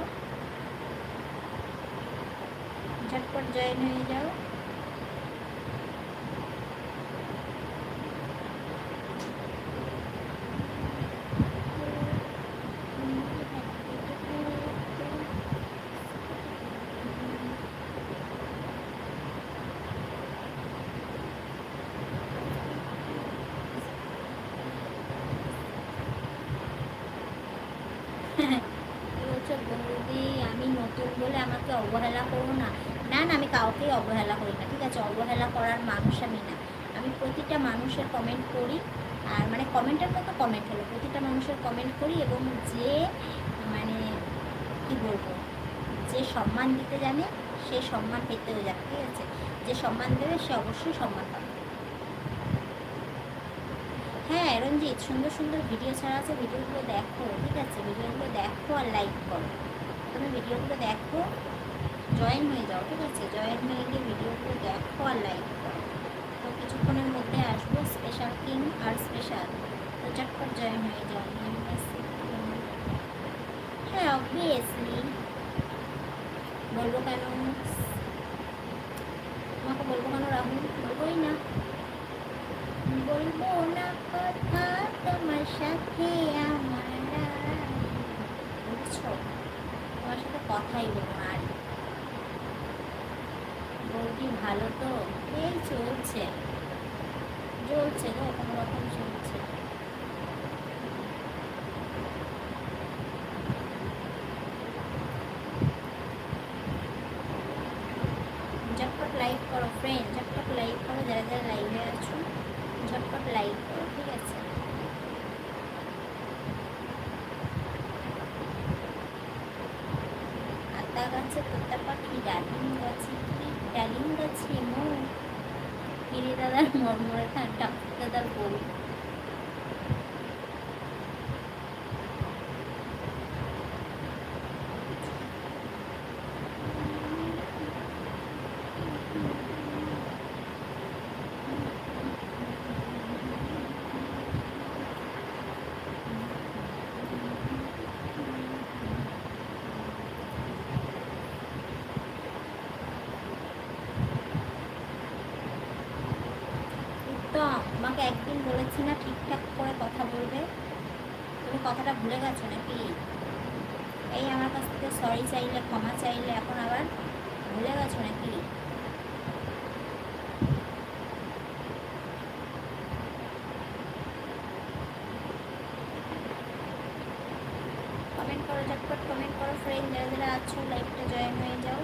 S1: ঝটপট জয়েন হয়ে যাও। বলছো বৌদি আমি নতুন বলে আমাকে অবহেলা করো না। না না, আমি কাউকেই অবহেলা করি না, ঠিক আছে? অবহেলা করার মানুষ আমি না, আমি প্রতিটা মানুষের কমেন্ট করি, আর মানে কমেন্টের মতো কমেন্ট হলো, প্রতিটা মানুষের কমেন্ট করি, এবং যে মানে কি বলবো, যে সম্মান দিতে জানে সে সম্মান পেতেও যাবে, ঠিক আছে? যে সম্মান দেবে সে অবশ্যই সম্মান পাবে। হ্যাঁ রঞ্জিত, সুন্দর সুন্দর ভিডিও ছাড়া আছে, ভিডিওগুলো দেখো, ঠিক আছে? ভিডিওগুলো দেখো আর লাইক করো, তুমি ভিডিওগুলো দেখো, জয়েন হয়ে যাও, ঠিক আছে? জয়েন হয়ে গিয়ে ভিডিওগুলো দেখো আর লাইক করো। তো কিছুক্ষণের মধ্যে আসবো স্পেশাল কিং আর স্পেশাল, তো চটপট জয়েন হয়ে যাও। হ্যাঁ অবভিয়াসলি, বলবো কেন, তোমাকে বলবো কেন রাহুল, বলবোই না, বলবো না কথা তোমার সাথে আমার, বুঝছো? তোমার সাথে কথাই বলবো না আর। বৌদি ভালো তো? এই চলছে চলছে তো, কোনো রকম চলছে। ঝটপট লাইক করো ফ্রেন্ড, ঝটপট লাইক করো, যারা যারা লাইভে আছো ঝটপট লাইক করো, ঠিক আছে? আতা গাছে তোতা পাখি, ডালিম গাছে কি, ডালিম গাছে মো, হিরে দাদার মরমরে খান, টাকু দাদার বউ। তো তোমাকে একদিন বলেছি না ঠিকঠাক করে কথা বলবে, তুমি কথাটা ভুলে গেছো নাকি? এই আমার কাছ থেকে সরি চাইলে, ক্ষমা চাইলে, এখন আবার ভুলে গেছো নাকি? কমেন্ট করো, ঝটপট কমেন্ট করো ফ্রেন্ড, যারা যারা আছো লাইভটা জয়েন হয়ে যাও।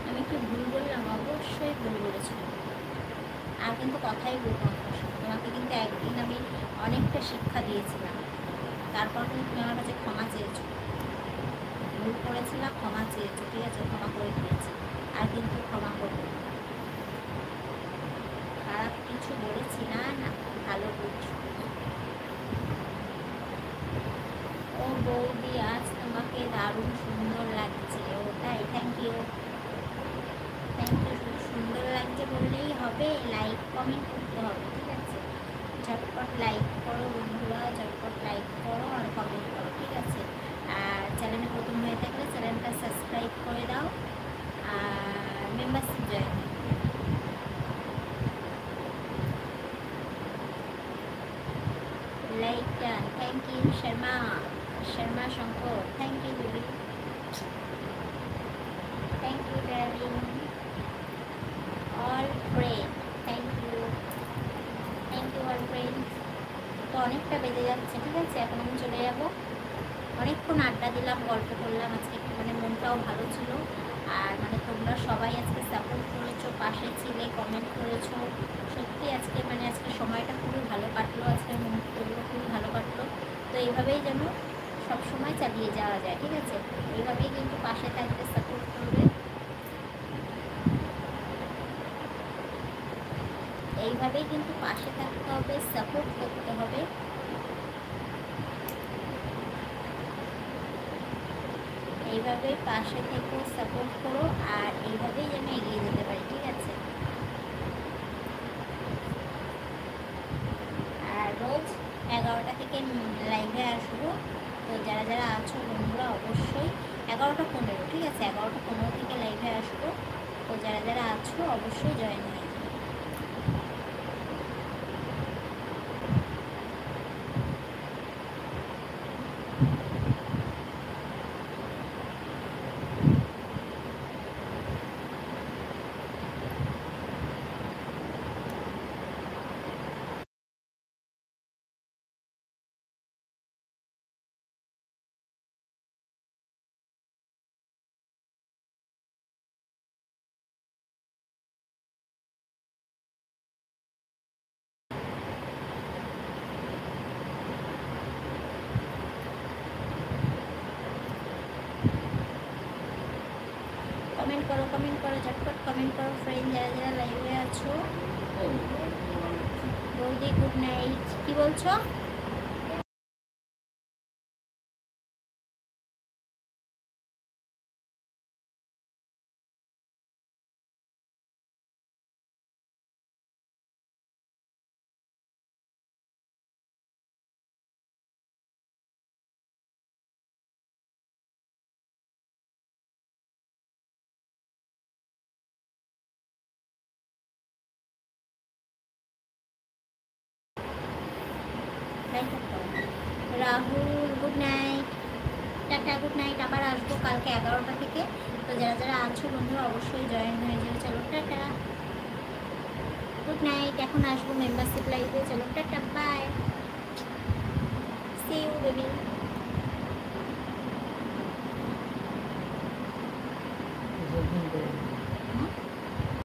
S1: আমি কি ভুল বললাম? অবশ্যই ভুল বলেছিলাম, আর কিন্তু কথাই বলবো আপনার সাথে। তোমাকে কিন্তু একদিন আমি অনেকটা শিক্ষা দিয়েছিলাম, তারপর কিন্তু তুমি আমার কাছে ক্ষমা চেয়েছো। ভুল করেছিলাম, ক্ষমা চেয়েছো, ঠিক আছে, ক্ষমা করে দিয়েছি, আর কিন্তু ক্ষমা করবো না। খারাপ কিছু বলেছি না, না ভালো বলছো। ও বৌদি, আজ তোমাকে দারুণ সুন্দর লাগছে। ও তাই? Thank you, thank you. শুধু সুন্দর লাগছে বললেই হবে? লাইক কমেন্ট করতে হবে, ঠিক আছে? ঝটপট লাইক করো বন্ধুরা, ঝটপট লাইক করো আর কমেন্ট করো, ঠিক আছে? আর চ্যানেলে প্রথম হয়ে থাকলে চ্যানেলটা সাবস্ক্রাইব করে দাও, আর membership join. Like done, thank you. Sharma, Sharma Shankar, thank you baby, thank you darling. All friend, thank you, thank you all friend. তো অনেকটা বেজে যাচ্ছে, ঠিক আছে, এখন আমি চলে যাবো। অনেকক্ষণ আড্ডা দিলাম, গল্প করলাম, আজকে একটু মানে মনটাও ভালো ছিল। আর মানে তোমরা সবাই আজকে সাপোর্ট করেছো, পাশে ছিলে, কমেন্ট করেছো। সত্যি আজকে মানে আজকে সময়টা খুবই ভালো কাটলো, আজকে মুহূর্তগুলো খুবই ভালো কাটলো। তো এইভাবেই যেন সব সময় চালিয়ে যাওয়া যায়, ঠিক আছে? এইভাবেই কিন্তু পাশে থাকবে, সাপোর্ট করবে, এইভাবেই কিন্তু পাশে থাকতে হবে, সাপোর্ট করতে হবে। এইভাবেই পাশে থেকে সাপোর্ট করো, আর এইভাবেই যেন এগিয়ে যেতে পারি, ঠিক আছে? আর রোজ 11টা থেকে লাইভে আসবো। তো যারা যারা আছো বন্ধুরা অবশ্যই 11টা 15, ঠিক আছে, 11টা 15 থেকে লাইভে আসবো। তো যারা যারা আছো অবশ্যই জয়েন হয়ে যাবে। কমেন্ট করো, ঝটপট কমেন্ট করো ফ্রেন্ড, যারা যারা লাইভে আছো। বৌদি গুড নাইট, কি বলছো? Rahul good night, tata, good night. আবার আসবো কালকে 11টা থেকে। তো যারা যারা আছো বন্ধুরা অবশ্যই জয়েন হয়ে যাবে। চলো টাটা, গুড নাইট। এখন আসবো মেম্বারশিপ লাইভে। চলো tata, bye, see you baby.